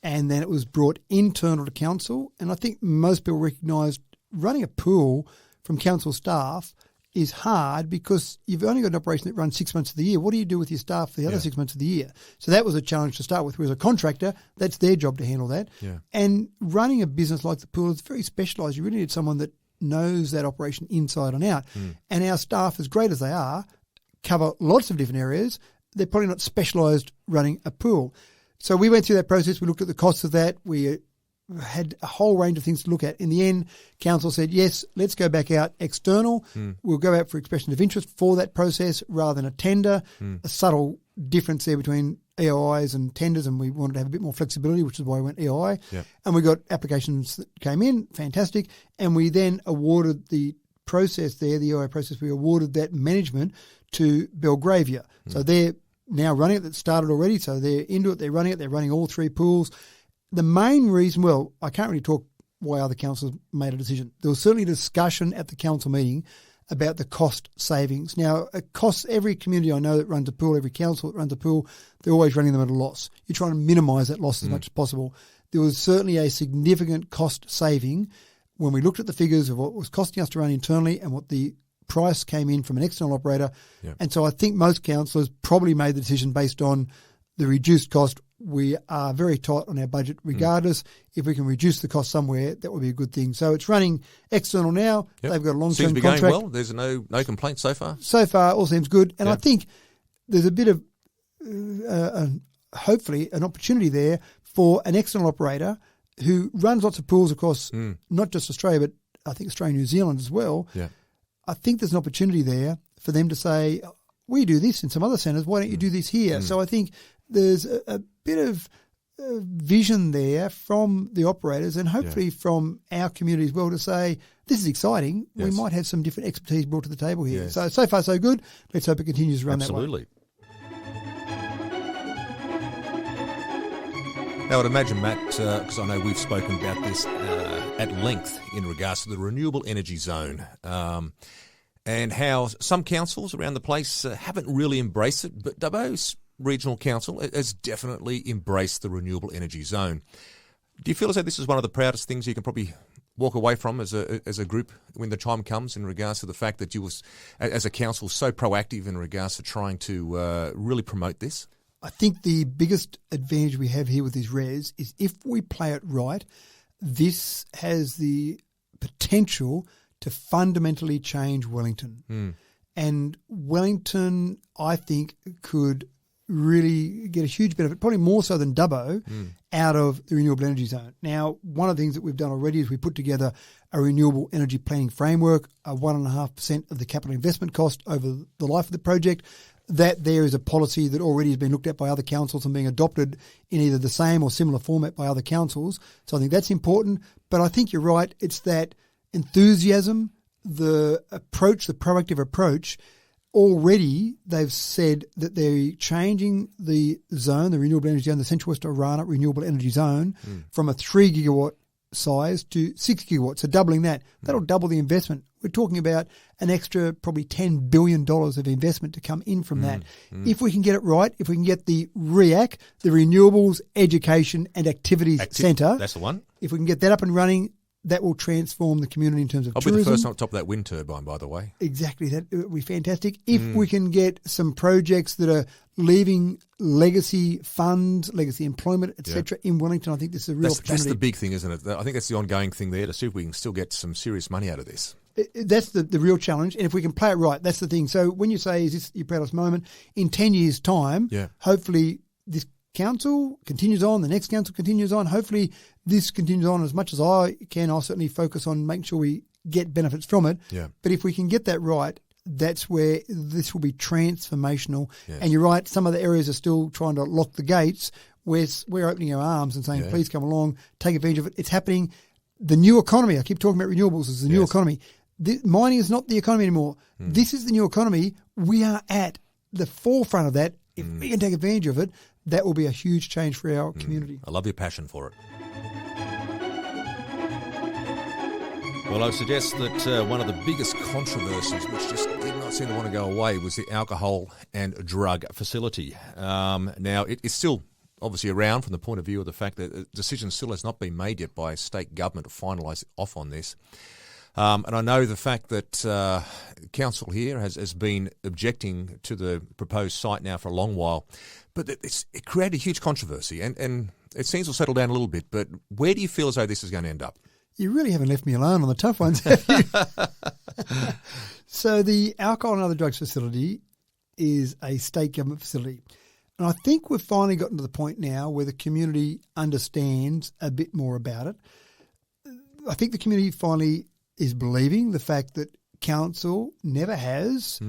And then it was brought internal to council. And I think most people recognise running a pool from council staff is hard because you've only got an operation that runs 6 months of the year. What do you do with your staff for the other 6 months of the year? So that was a challenge to start with. Whereas a contractor, that's their job to handle that. Yeah. And running a business like the pool is very specialised. You really need someone that knows that operation inside and out. And our staff, as great as they are, cover lots of different areas. They're probably not specialised running a pool. So we went through that process. We looked at the costs of that. We had a whole range of things to look at. In the end, council said, yes, let's go back out external. We'll go out for expression of interest for that process rather than a tender. A subtle difference there between EOIs and tenders, and we wanted to have a bit more flexibility, which is why we went EOI. Yep. And we got applications that came in, fantastic. And we then awarded the process there, the EOI process, we awarded that management to Belgravia. So they're now running it. That started already. So they're into it. They're running it. They're running all three pools. The main reason, well, I can't really talk why other councils made a decision. There was certainly discussion at the council meeting about the cost savings. Now, it costs every community I know that runs a pool, every council that runs a pool, they're always running them at a loss. You're trying to minimise that loss as much as possible. There was certainly a significant cost saving when we looked at the figures of what was costing us to run internally and what the price came in from an external operator. Yep. And so I think most councillors probably made the decision based on the reduced cost. We are very tight on our budget regardless. If we can reduce the cost somewhere, that would be a good thing. So it's running external now. Yep. They've got a long-term Seems to be contract. going well. There's no complaints so far? So far, all seems good. And I Yep. think there's a bit of, hopefully, an opportunity there for an external operator who runs lots of pools across not just Australia, but I think Australia and New Zealand as well. Yeah. I think there's an opportunity there for them to say, we do this in some other centres, why don't you do this here? So I think there's a bit of vision there from the operators and hopefully from our community as well to say, this is exciting. Yes. We might have some different expertise brought to the table here. Yes. So far so good. Let's hope it continues to run that way. Absolutely. Now, I'd imagine, Matt, because I know we've spoken about this at length in regards to the renewable energy zone and how some councils around the place haven't really embraced it, but Dubbo's Regional Council has definitely embraced the renewable energy zone. Do you feel as though this is one of the proudest things you can probably walk away from as a group when the time comes in regards to the fact that you was, as a council, so proactive in regards to trying to really promote this? I think the biggest advantage we have here with this res is if we play it right, this has the potential to fundamentally change Wellington. And Wellington, I think, could really get a huge benefit, probably more so than Dubbo, out of the renewable energy zone. Now, one of the things that we've done already is we put together a renewable energy planning framework, a 1.5% of the capital investment cost over the life of the project. That there is a policy that already has been looked at by other councils and being adopted in either the same or similar format by other councils. So I think that's important. But I think you're right. It's that enthusiasm, the approach, the proactive approach. Already they've said that they're changing the zone, the renewable energy zone, the Central West Orana renewable energy zone from a 3 gigawatt size to 6 gigawatts. So doubling that. That'll double the investment. We're talking about an extra probably $10 billion of investment to come in from that. If we can get it right, if we can get the REAC, the Renewables Education and Activities Centre. That's the one. If we can get that up and running, that will transform the community in terms of tourism. I'll be the first on top of that wind turbine, by the way. Exactly. That would be fantastic. If we can get some projects that are leaving legacy funds, legacy employment, etc., in Wellington, I think this is a real opportunity. That's the big thing, isn't it? I think that's the ongoing thing there, to see if we can still get some serious money out of this. That's the real challenge. And if we can play it right, that's the thing. So when you say, is this your proudest moment? In 10 years' time, hopefully this council continues on, the next council continues on. Hopefully this continues on as much as I can. I'll certainly focus on making sure we get benefits from it. Yeah. But if we can get that right, that's where this will be transformational. Yes. And you're right, some of the areas are still trying to lock the gates. We're opening our arms and saying, please come along, take advantage of it. It's happening. The new economy, I keep talking about renewables as the new economy. Mining is not the economy anymore. This is the new economy. We are at the forefront of that. If we can take advantage of it, that will be a huge change for our community. I love your passion for it. Well, I would suggest that one of the biggest controversies, which just did not seem to want to go away, was the alcohol and drug facility. Now, it's still obviously around from the point of view of the fact that a decision still has not been made yet by state government to finalise off on this. And I know the fact that council here has been objecting to the proposed site now for a long while, but it created a huge controversy, and it seems to settle down a little bit. But where do you feel as though this is going to end up? You really haven't left me alone on the tough ones, have you? So the alcohol and other drugs facility is a state government facility. And I think we've finally gotten to the point now where the community understands a bit more about it. I think the community finally is believing the fact that council never has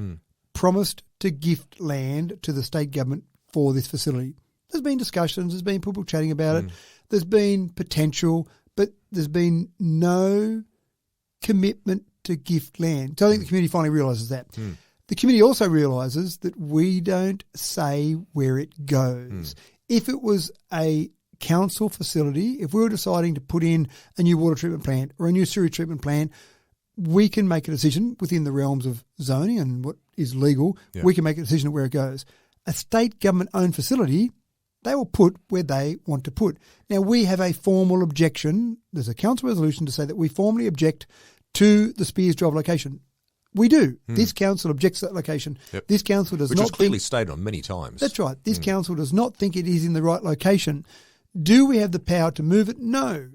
promised to gift land to the state government for this facility. There's been discussions, there's been people chatting about it, there's been potential, but there's been no commitment to gift land. So I think the community finally realises that. The community also realises that we don't say where it goes. If it was a council facility, if we were deciding to put in a new water treatment plant or a new sewage treatment plant, we can make a decision within the realms of zoning and what is legal. We can make a decision of where it goes. A state government-owned facility, they will put where they want to put. Now, we have a formal objection. There's a council resolution to say that we formally object to the Spears Drive location. We do. This council objects to that location. This council does not think... Which is clearly stated on many times. That's right. This council does not think it is in the right location. Do we have the power to move it? No.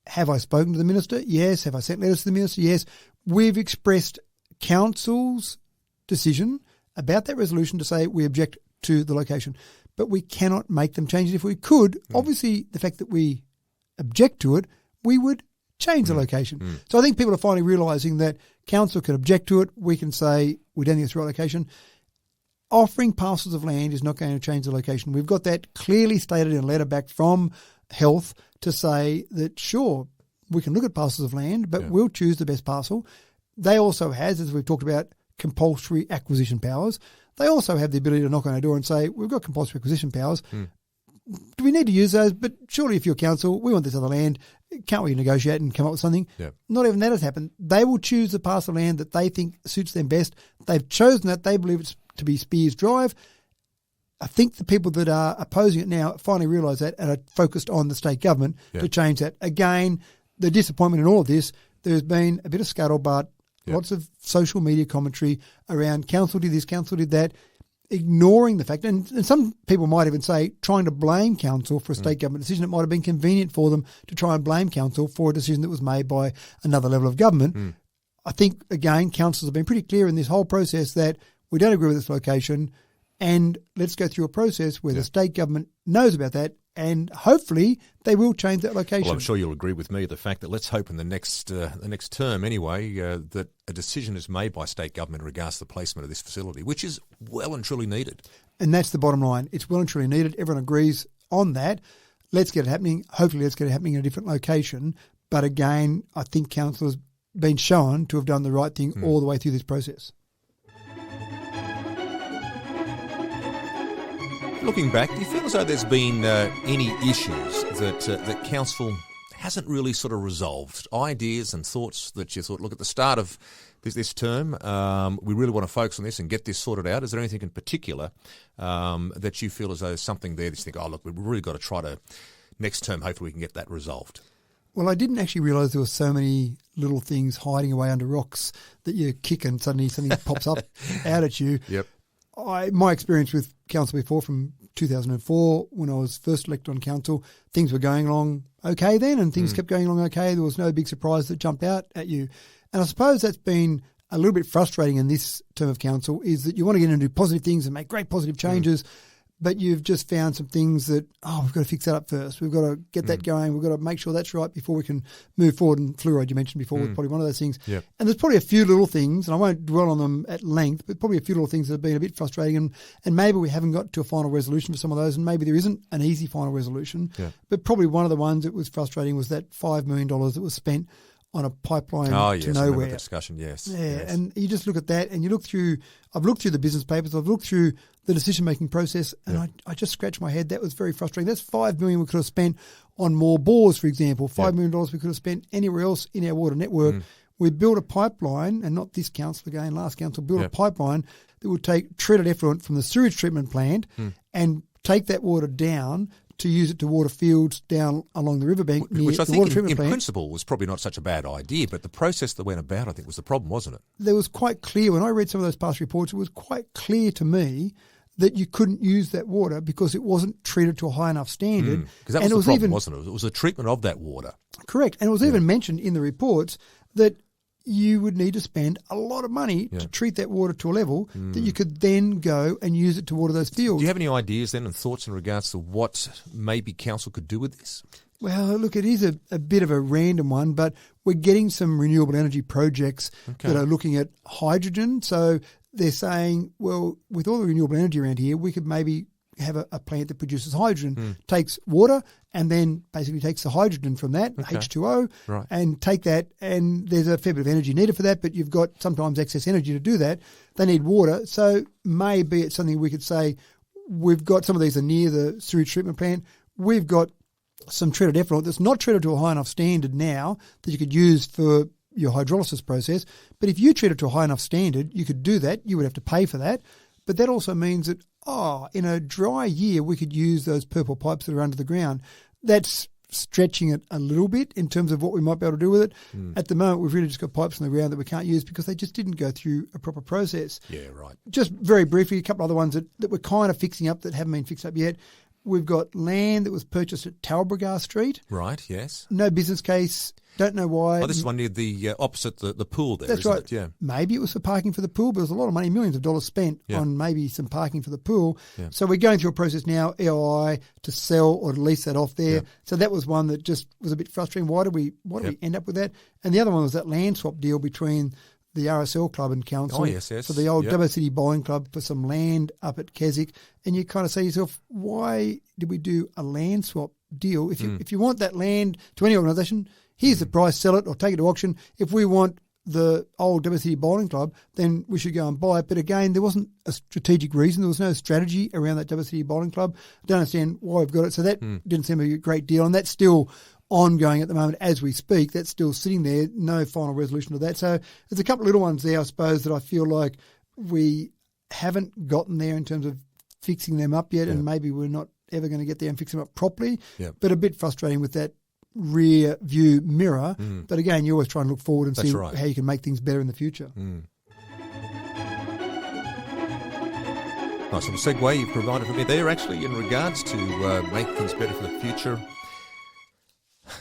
Have I spoken to the minister? Yes. Have I sent letters to the minister? Yes. We've expressed council's decision about that resolution to say we object to the location, but we cannot make them change it. If we could, obviously the fact that we object to it, we would change the location. So I think people are finally realising that council can object to it. We can say we don't think it's the right location. Offering parcels of land is not going to change the location. We've got that clearly stated in a letter back from Health to say that, sure, we can look at parcels of land, but we'll choose the best parcel. They also have, as we've talked about, compulsory acquisition powers. They also have the ability to knock on our door and say, we've got compulsory acquisition powers. Do we need to use those? But surely if you're council, we want this other land. Can't we negotiate and come up with something? Not even that has happened. They will choose the parcel of land that they think suits them best. They've chosen that. They believe it's to be Spears Drive. I think the people that are opposing it now finally realise that and are focused on the state government to change that. Again, the disappointment in all of this, there's been a bit of scuttlebutt, lots of social media commentary around council did this, council did that, ignoring the fact, and some people might even say trying to blame council for a state government decision. It might have been convenient for them to try and blame council for a decision that was made by another level of government. I think, again, councils have been pretty clear in this whole process that we don't agree with this location, and let's go through a process where the state government knows about that, and hopefully they will change that location. Well, I'm sure you'll agree with me the fact that let's hope in the next term anyway that a decision is made by state government in regards to the placement of this facility, which is well and truly needed. And that's the bottom line. It's well and truly needed. Everyone agrees on that. Let's get it happening. Hopefully let's get it happening in a different location. But again, I think council has been shown to have done the right thing all the way through this process. Looking back, do you feel as though there's been any issues that council hasn't really sort of resolved? Ideas and thoughts that you thought, look, at the start of this term, we really want to focus on this and get this sorted out. Is there anything in particular that you feel as though there's something there that you think, oh, look, we've really got to try to, next term, hopefully we can get that resolved? Well, I didn't actually realise there were so many little things hiding away under rocks that you kick and suddenly something pops up out at you. My experience with council before, from 2004, when I was first elected on council, things were going along okay then, and things kept going along okay. There was no big surprise that jumped out at you. And I suppose that's been a little bit frustrating in this term of council, is that you want to get in and do positive things and make great positive changes, but you've just found some things that, we've got to fix that up first. We've got to get that going. We've got to make sure that's right before we can move forward. And fluoride, you mentioned before, was probably one of those things. And there's probably a few little things, and I won't dwell on them at length, but probably a few little things that have been a bit frustrating. And maybe we haven't got to a final resolution for some of those, and maybe there isn't an easy final resolution. But probably one of the ones that was frustrating was that $5 million that was spent on a pipeline to nowhere. I the discussion, yes. And you just look at that and you look through, I've looked through the business papers, I've looked through the decision-making process, and I just scratched my head. That was very frustrating. That's $5 million we could have spent on more bores, for example. $5 million we could have spent anywhere else in our water network. We built a pipeline, and not this council again, last council, built a pipeline that would take treated effluent from the sewage treatment plant and take that water down to use it to water fields down along the riverbank near Which I the think water treatment plant. In principle was probably not such a bad idea, but the process that went about, I think, was the problem, wasn't it? There was quite clear, when I read some of those past reports, it was quite clear to me that you couldn't use that water because it wasn't treated to a high enough standard. Because that was the problem, wasn't it? It was the treatment of that water. Correct. And it was even mentioned in the reports that you would need to spend a lot of money to treat that water to a level that you could then go and use it to water those fields. Do you have any ideas then and thoughts in regards to what maybe council could do with this? Well, look, it is a bit of a random one, but we're getting some renewable energy projects that are looking at hydrogen. So they're saying, well, with all the renewable energy around here, we could maybe have a plant that produces hydrogen, takes water, and then basically takes the hydrogen from that, H2O, and take that, and there's a fair bit of energy needed for that, but you've got sometimes excess energy to do that. They need water. So maybe it's something we could say, we've got some of these are near the sewage treatment plant. We've got some treated effluent that's not treated to a high enough standard now that you could use for your hydrolysis process. But if you treat it to a high enough standard, you could do that. You would have to pay for that. But that also means that, in a dry year, we could use those purple pipes that are under the ground. That's stretching it a little bit in terms of what we might be able to do with it. At the moment, we've really just got pipes on the ground that we can't use because they just didn't go through a proper process. Yeah, right. Just very briefly, a couple other ones that we're kind of fixing up that haven't been fixed up yet. We've got land that was purchased at Talbragar Street. Right, yes. No business case. Don't know why. Oh, this is one near the opposite the pool there, That's isn't right. it? Yeah. Maybe it was for parking for the pool, but there's a lot of money, millions of dollars spent on maybe some parking for the pool. Yeah. So we're going through a process now, EOI, to sell or to lease that off there. Yeah. So that was one that just was a bit frustrating. Why do we end up with that? And the other one was that land swap deal between the RSL Club and Council for the old Dubbo City Bowling Club for some land up at Keswick. And you kind of say to yourself, why did we do a land swap deal? If you want that land to any organisation, here's the price, sell it or take it to auction. If we want the old Dubbo City Bowling Club, then we should go and buy it. But again, there wasn't a strategic reason. There was no strategy around that Dubbo City Bowling Club. I don't understand why we've got it. So that didn't seem to be a great deal. And that's still ongoing at the moment as we speak. That's still sitting there, no final resolution to that. So there's a couple of little ones there, I suppose, that I feel like we haven't gotten there in terms of fixing them up yet, and maybe we're not ever going to get there and fix them up properly. But a bit frustrating with that rear view mirror. But again, you always try and look forward and see how you can make things better in the future. Nice little segue you provided for me there, actually, in regards to make things better for the future.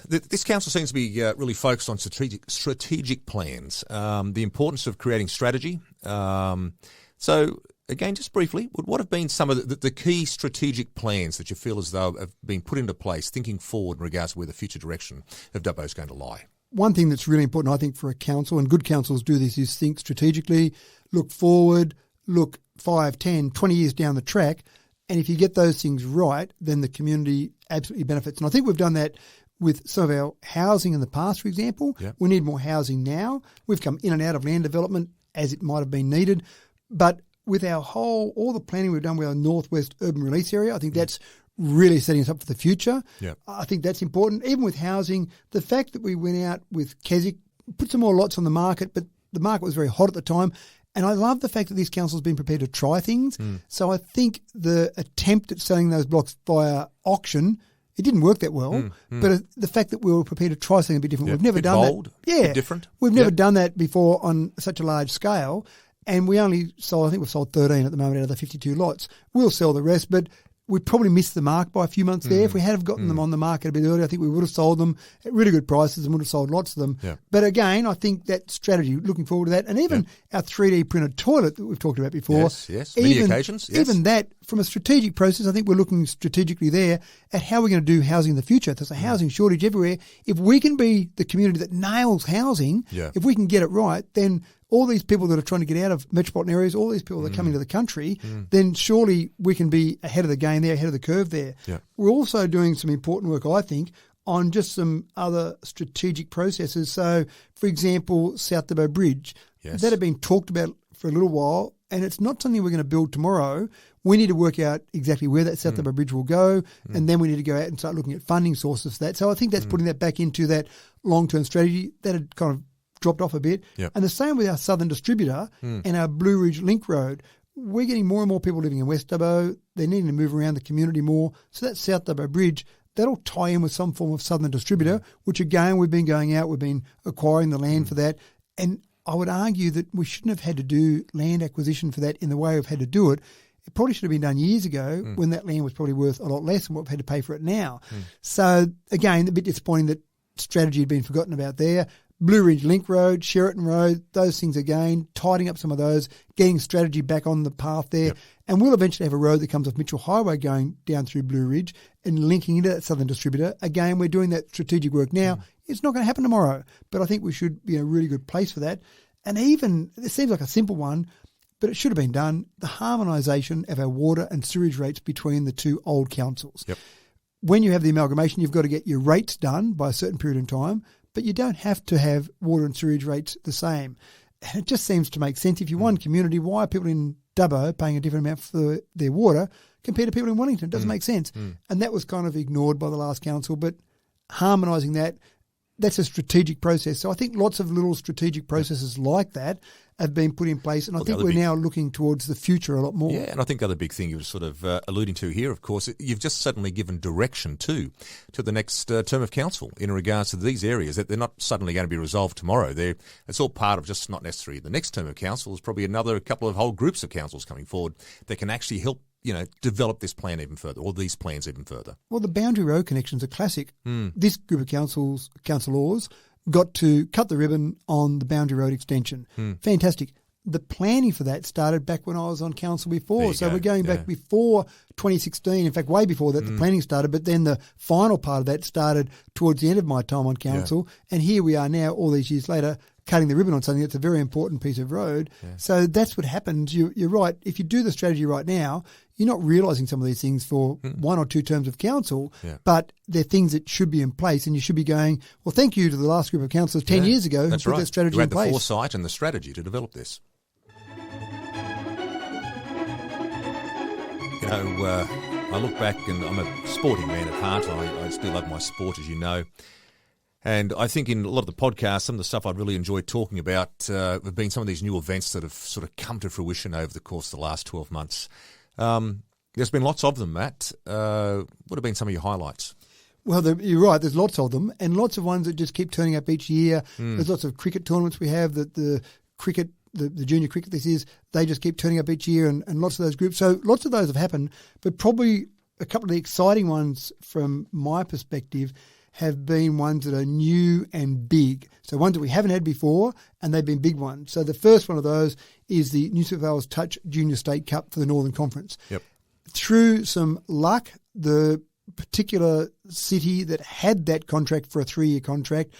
This council seems to be really focused on strategic plans, the importance of creating strategy. So, again, just briefly, what have been some of the key strategic plans that you feel as though have been put into place, thinking forward in regards to where the future direction of Dubbo is going to lie? One thing that's really important, I think, for a council, and good councils do this, is think strategically, look forward, look 5, 10, 20 years down the track, and if you get those things right, then the community absolutely benefits. And I think we've done that with some of our housing in the past, for example. We need more housing now. We've come in and out of land development as it might have been needed. But with all the planning we've done with our northwest urban release area, I think that's really setting us up for the future. I think that's important. Even with housing, the fact that we went out with Keswick, put some more lots on the market, but the market was very hot at the time. And I love the fact that this council has been prepared to try things. So I think the attempt at selling those blocks via auction, it didn't work that well, but the fact that we were prepared to try something a bit different, we've never done bold, that. Yeah, bit different. We've never done that before on such a large scale, and we only sold, I think we've sold 13 at the moment out of the 52 lots. We'll sell the rest, but we probably missed the mark by a few months there. If we had have gotten them on the market a bit earlier, I think we would have sold them at really good prices and would have sold lots of them. But again, I think that strategy, looking forward to that, and even our 3D printed toilet that we've talked about before. Yes, many occasions. Even that, from a strategic process, I think we're looking strategically there at how we're going to do housing in the future. There's a housing shortage everywhere. If we can be the community that nails housing, if we can get it right, then all these people that are trying to get out of metropolitan areas, all these people that are coming to the country, then surely we can be ahead of the game there, ahead of the curve there. We're also doing some important work, I think, on just some other strategic processes. So, for example, South Dubbo Bridge, that had been talked about for a little while, and it's not something we're going to build tomorrow. We need to work out exactly where that South Dubbo Bridge will go, and then we need to go out and start looking at funding sources for that. So I think that's putting that back into that long-term strategy. That had kind of dropped off a bit. And the same with our southern distributor and our Blue Ridge Link Road. We're getting more and more people living in West Dubbo. They're needing to move around the community more. So that South Dubbo Bridge, that'll tie in with some form of southern distributor, which again, we've been going out, we've been acquiring the land for that. And I would argue that we shouldn't have had to do land acquisition for that in the way we've had to do it. It probably should have been done years ago when that land was probably worth a lot less than what we've had to pay for it now. So, again, a bit disappointing that strategy had been forgotten about there. Blue Ridge Link Road, Sheraton Road, those things again, tidying up some of those, getting strategy back on the path there. Yep. And we'll eventually have a road that comes off Mitchell Highway going down through Blue Ridge and linking into that southern distributor. Again, we're doing that strategic work now. It's not going to happen tomorrow, but I think we should be in a really good place for that. And even, it seems like a simple one, but it should have been done, the harmonisation of our water and sewage rates between the two old councils. Yep. When you have the amalgamation, you've got to get your rates done by a certain period of time, but you don't have to have water and sewage rates the same. And it just seems to make sense. If you're one community, why are people in Dubbo paying a different amount for their water compared to people in Wellington? It doesn't make sense. And that was kind of ignored by the last council, but harmonising that, that's a strategic process. So I think lots of little strategic processes like that have been put in place, and I think we're now looking towards the future a lot more. Yeah, and I think the other big thing you were sort of alluding to here, of course, you've just suddenly given direction to the next term of council in regards to these areas, that they're not suddenly going to be resolved tomorrow. It's all part of just not necessarily the next term of council. There's probably another couple of whole groups of councils coming forward that can actually help develop this plan even further, or these plans even further. Well, the boundary road connection's a classic. This group of councillors got to cut the ribbon on the boundary road extension. Fantastic. The planning for that started back when I was on council before. So we're going back before 2016. In fact, way before that, the planning started. But then the final part of that started towards the end of my time on council. Yeah. And here we are now, all these years later, cutting the ribbon on something that's a very important piece of road. Yeah. So that's what happens. You're right. If you do the strategy right now, you're not realising some of these things for one or two terms of council, but they're things that should be in place, and you should be going, well, thank you to the last group of councillors 10 years ago who put that strategy in place. You had the foresight and the strategy to develop this. I look back, and I'm a sporting man at heart. I still love my sport, as you know. And I think in a lot of the podcasts, some of the stuff I've really enjoyed talking about have been some of these new events that have sort of come to fruition over the course of the last 12 months. There's been lots of them, Matt. What have been some of your highlights? Well, you're right. There's lots of them, and lots of ones that just keep turning up each year. There's lots of cricket tournaments we have that the junior cricket they just keep turning up each year, and lots of those groups. So lots of those have happened, but probably a couple of the exciting ones from my perspective have been ones that are new and big. So ones that we haven't had before, and they've been big ones. So the first one of those is the New South Wales Touch Junior State Cup for the Northern Conference. Yep. Through some luck, the particular city that had that contract for a 3-year contract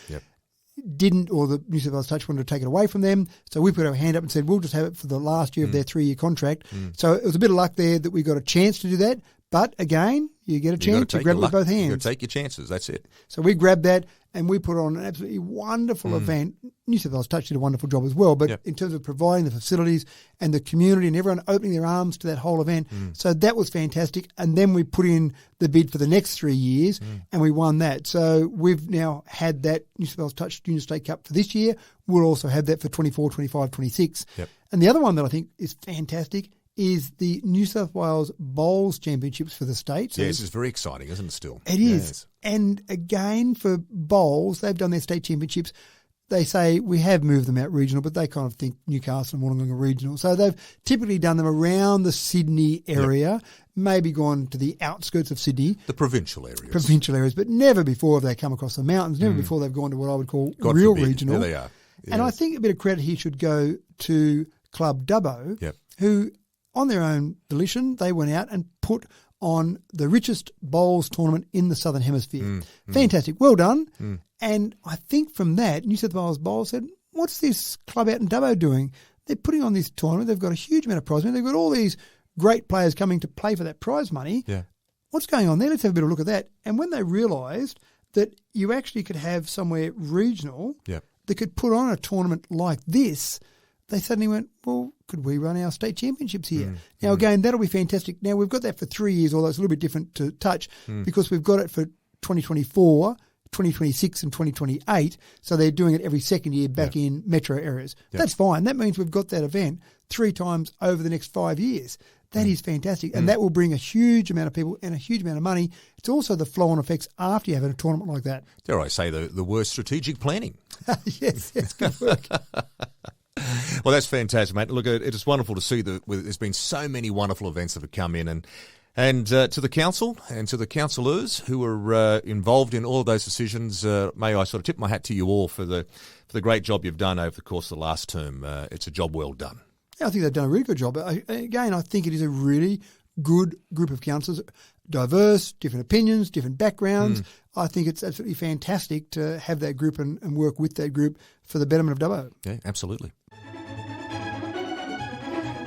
didn't, or the New South Wales Touch wanted to take it away from them. So we put our hand up and said, we'll just have it for the last year of their 3-year contract. So it was a bit of luck there that we got a chance to do that. But again, you get a chance to grab it with both hands. You've got to take your chances. That's it. So we grabbed that, and we put on an absolutely wonderful event. New South Wales Touch did a wonderful job as well, but in terms of providing the facilities and the community and everyone opening their arms to that whole event. So that was fantastic. And then we put in the bid for the next 3 years, and we won that. So we've now had that New South Wales Touch Junior State Cup for this year. We'll also have that for 24, 25, 26. Yep. And the other one that I think is fantastic is the New South Wales Bowls Championships for the state. So this is very exciting, isn't it, still? It is. Yes. And again, for bowls, they've done their state championships. They say we have moved them out regional, but they kind of think Newcastle and Wollongong are regional. So they've typically done them around the Sydney area, maybe gone to the outskirts of Sydney. The provincial areas. But never before have they come across the mountains, never before they've gone to what I would call real regional. There they are. Yes. And I think a bit of credit here should go to Club Dubbo, who, on their own volition, they went out and put on the richest bowls tournament in the Southern Hemisphere. Fantastic. Well done. And I think from that, New South Wales Bowls said, what's this club out in Dubbo doing? They're putting on this tournament. They've got a huge amount of prize money. They've got all these great players coming to play for that prize money. Yeah. What's going on there? Let's have a bit of a look at that. And when they realised that you actually could have somewhere regional that could put on a tournament like this, they suddenly went, well, could we run our state championships here? Now, again, that'll be fantastic. Now, we've got that for 3 years, although it's a little bit different to Touch because we've got it for 2024, 2026 and 2028. So they're doing it every second year back in metro areas. That's fine. That means we've got that event 3 times over the next 5 years. That is fantastic. And that will bring a huge amount of people and a huge amount of money. It's also the flow-on effects after you have a tournament like that. Dare I say the word strategic planning. Yes, good work. Well, that's fantastic, mate. Look, it is wonderful to see that there's been so many wonderful events that have come in, and to the council and to the councillors who are involved in all of those decisions. May I sort of tip my hat to you all for the great job you've done over the course of the last term. It's a job well done. Yeah, I think they've done a really good job. Again, I think it is a really good group of councillors, diverse, different opinions, different backgrounds. I think it's absolutely fantastic to have that group and work with that group for the betterment of Dubbo. Yeah, absolutely.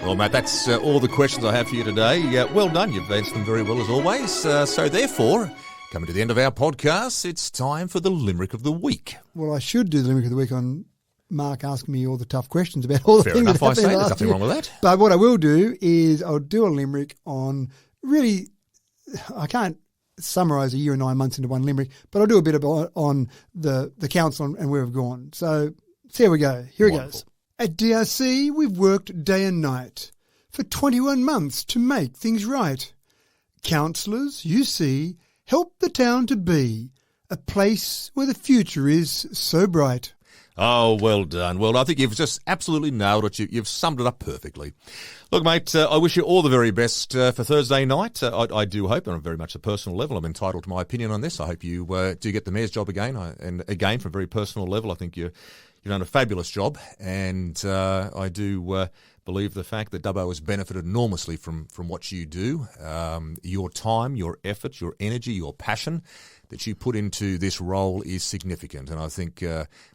Well, Matt, that's all the questions I have for you today. Well done. You've answered them very well as always. So therefore, coming to the end of our podcast, it's time for the Limerick of the Week. Well, I should do the Limerick of the Week on Mark asking me all the tough questions about all the Fair things enough, that I happened say. There's last nothing year. wrong with that. But what I will do is I'll do a Limerick on really, I can't summarise a year and 9 months into one Limerick, but I'll do a bit on the council and where we've gone. So here we go. Here it goes. At DRC, we've worked day and night for 21 months to make things right. Councillors, you see, help the town to be a place where the future is so bright. Oh, well done. Well, I think you've just absolutely nailed it. You've summed it up perfectly. Look, mate, I wish you all the very best for Thursday night. I do hope, on a very much a personal level, I'm entitled to my opinion on this. I hope you do get the mayor's job again. And again, from a very personal level, I think you've done a fabulous job. And I do believe the fact that Dubbo has benefited enormously from what you do. Your time, your effort, your energy, your passion that you put into this role is significant. And I think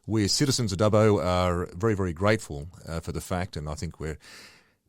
we as citizens of Dubbo are very, very grateful for the fact, and I think we're,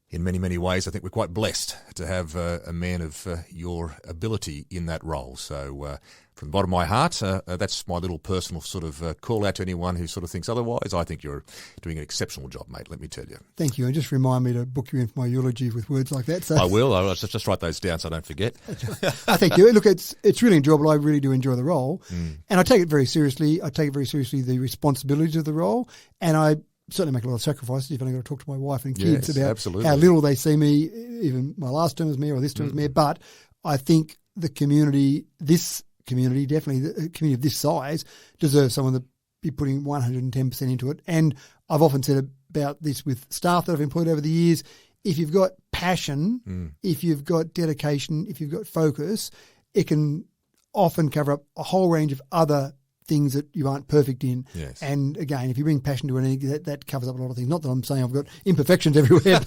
in many, many ways, I think we're quite blessed to have a man of your ability in that role. So from the bottom of my heart, that's my little personal sort of call out to anyone who sort of thinks otherwise. I think you're doing an exceptional job, mate, let me tell you. Thank you. And just remind me to book you in for my eulogy with words like that. So I will. I'll just write those down so I don't forget. Thank you. Look, it's really enjoyable. I really do enjoy the role. And I take it very seriously. I take it very seriously, the responsibilities of the role. And I certainly make a lot of sacrifices if I've got to talk to my wife and kids about how little they see me, even my last term as mayor or this term as mayor. But I think the community, definitely the community of this size, deserves someone to be putting 110% into it. And I've often said about this with staff that I've employed over the years, if you've got passion, if you've got dedication, if you've got focus, it can often cover up a whole range of other things that you aren't perfect in. Yes. And again, if you bring passion to anything, that covers up a lot of things. Not that I'm saying I've got imperfections everywhere,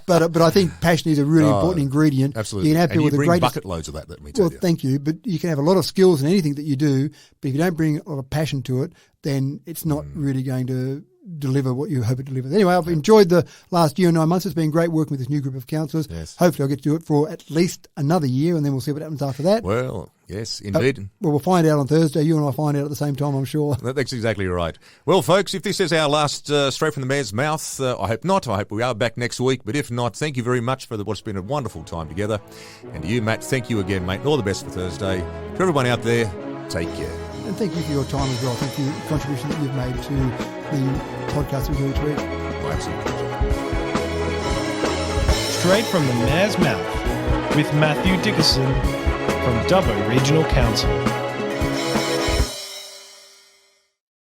but I think passion is a really important ingredient. Absolutely. You can have people and you with bring the greatest bucket loads of that, let me tell you. Well, thank you. But you can have a lot of skills in anything that you do, but if you don't bring a lot of passion to it, then it's not really going to deliver what you hope it delivers. Anyway, I've enjoyed the last year and 9 months. It's been great working with this new group of councillors. Yes. Hopefully I'll get to do it for at least another year, and then we'll see what happens after that. Well, yes, indeed. Well, we'll find out on Thursday. You and I find out at the same time, I'm sure. That's exactly right. Well, folks, if this is our last straight from the mayor's mouth, I hope not. I hope we are back next week. But if not, thank you very much for what's been a wonderful time together. And to you, Matt, thank you again, mate. And all the best for Thursday. To everyone out there, take care. And thank you for your time as well. Thank you for the contribution that you've made to the podcast we do each week. My absolute pleasure. Straight from the mayor's mouth with Matthew Dickerson from Dubbo Regional Council.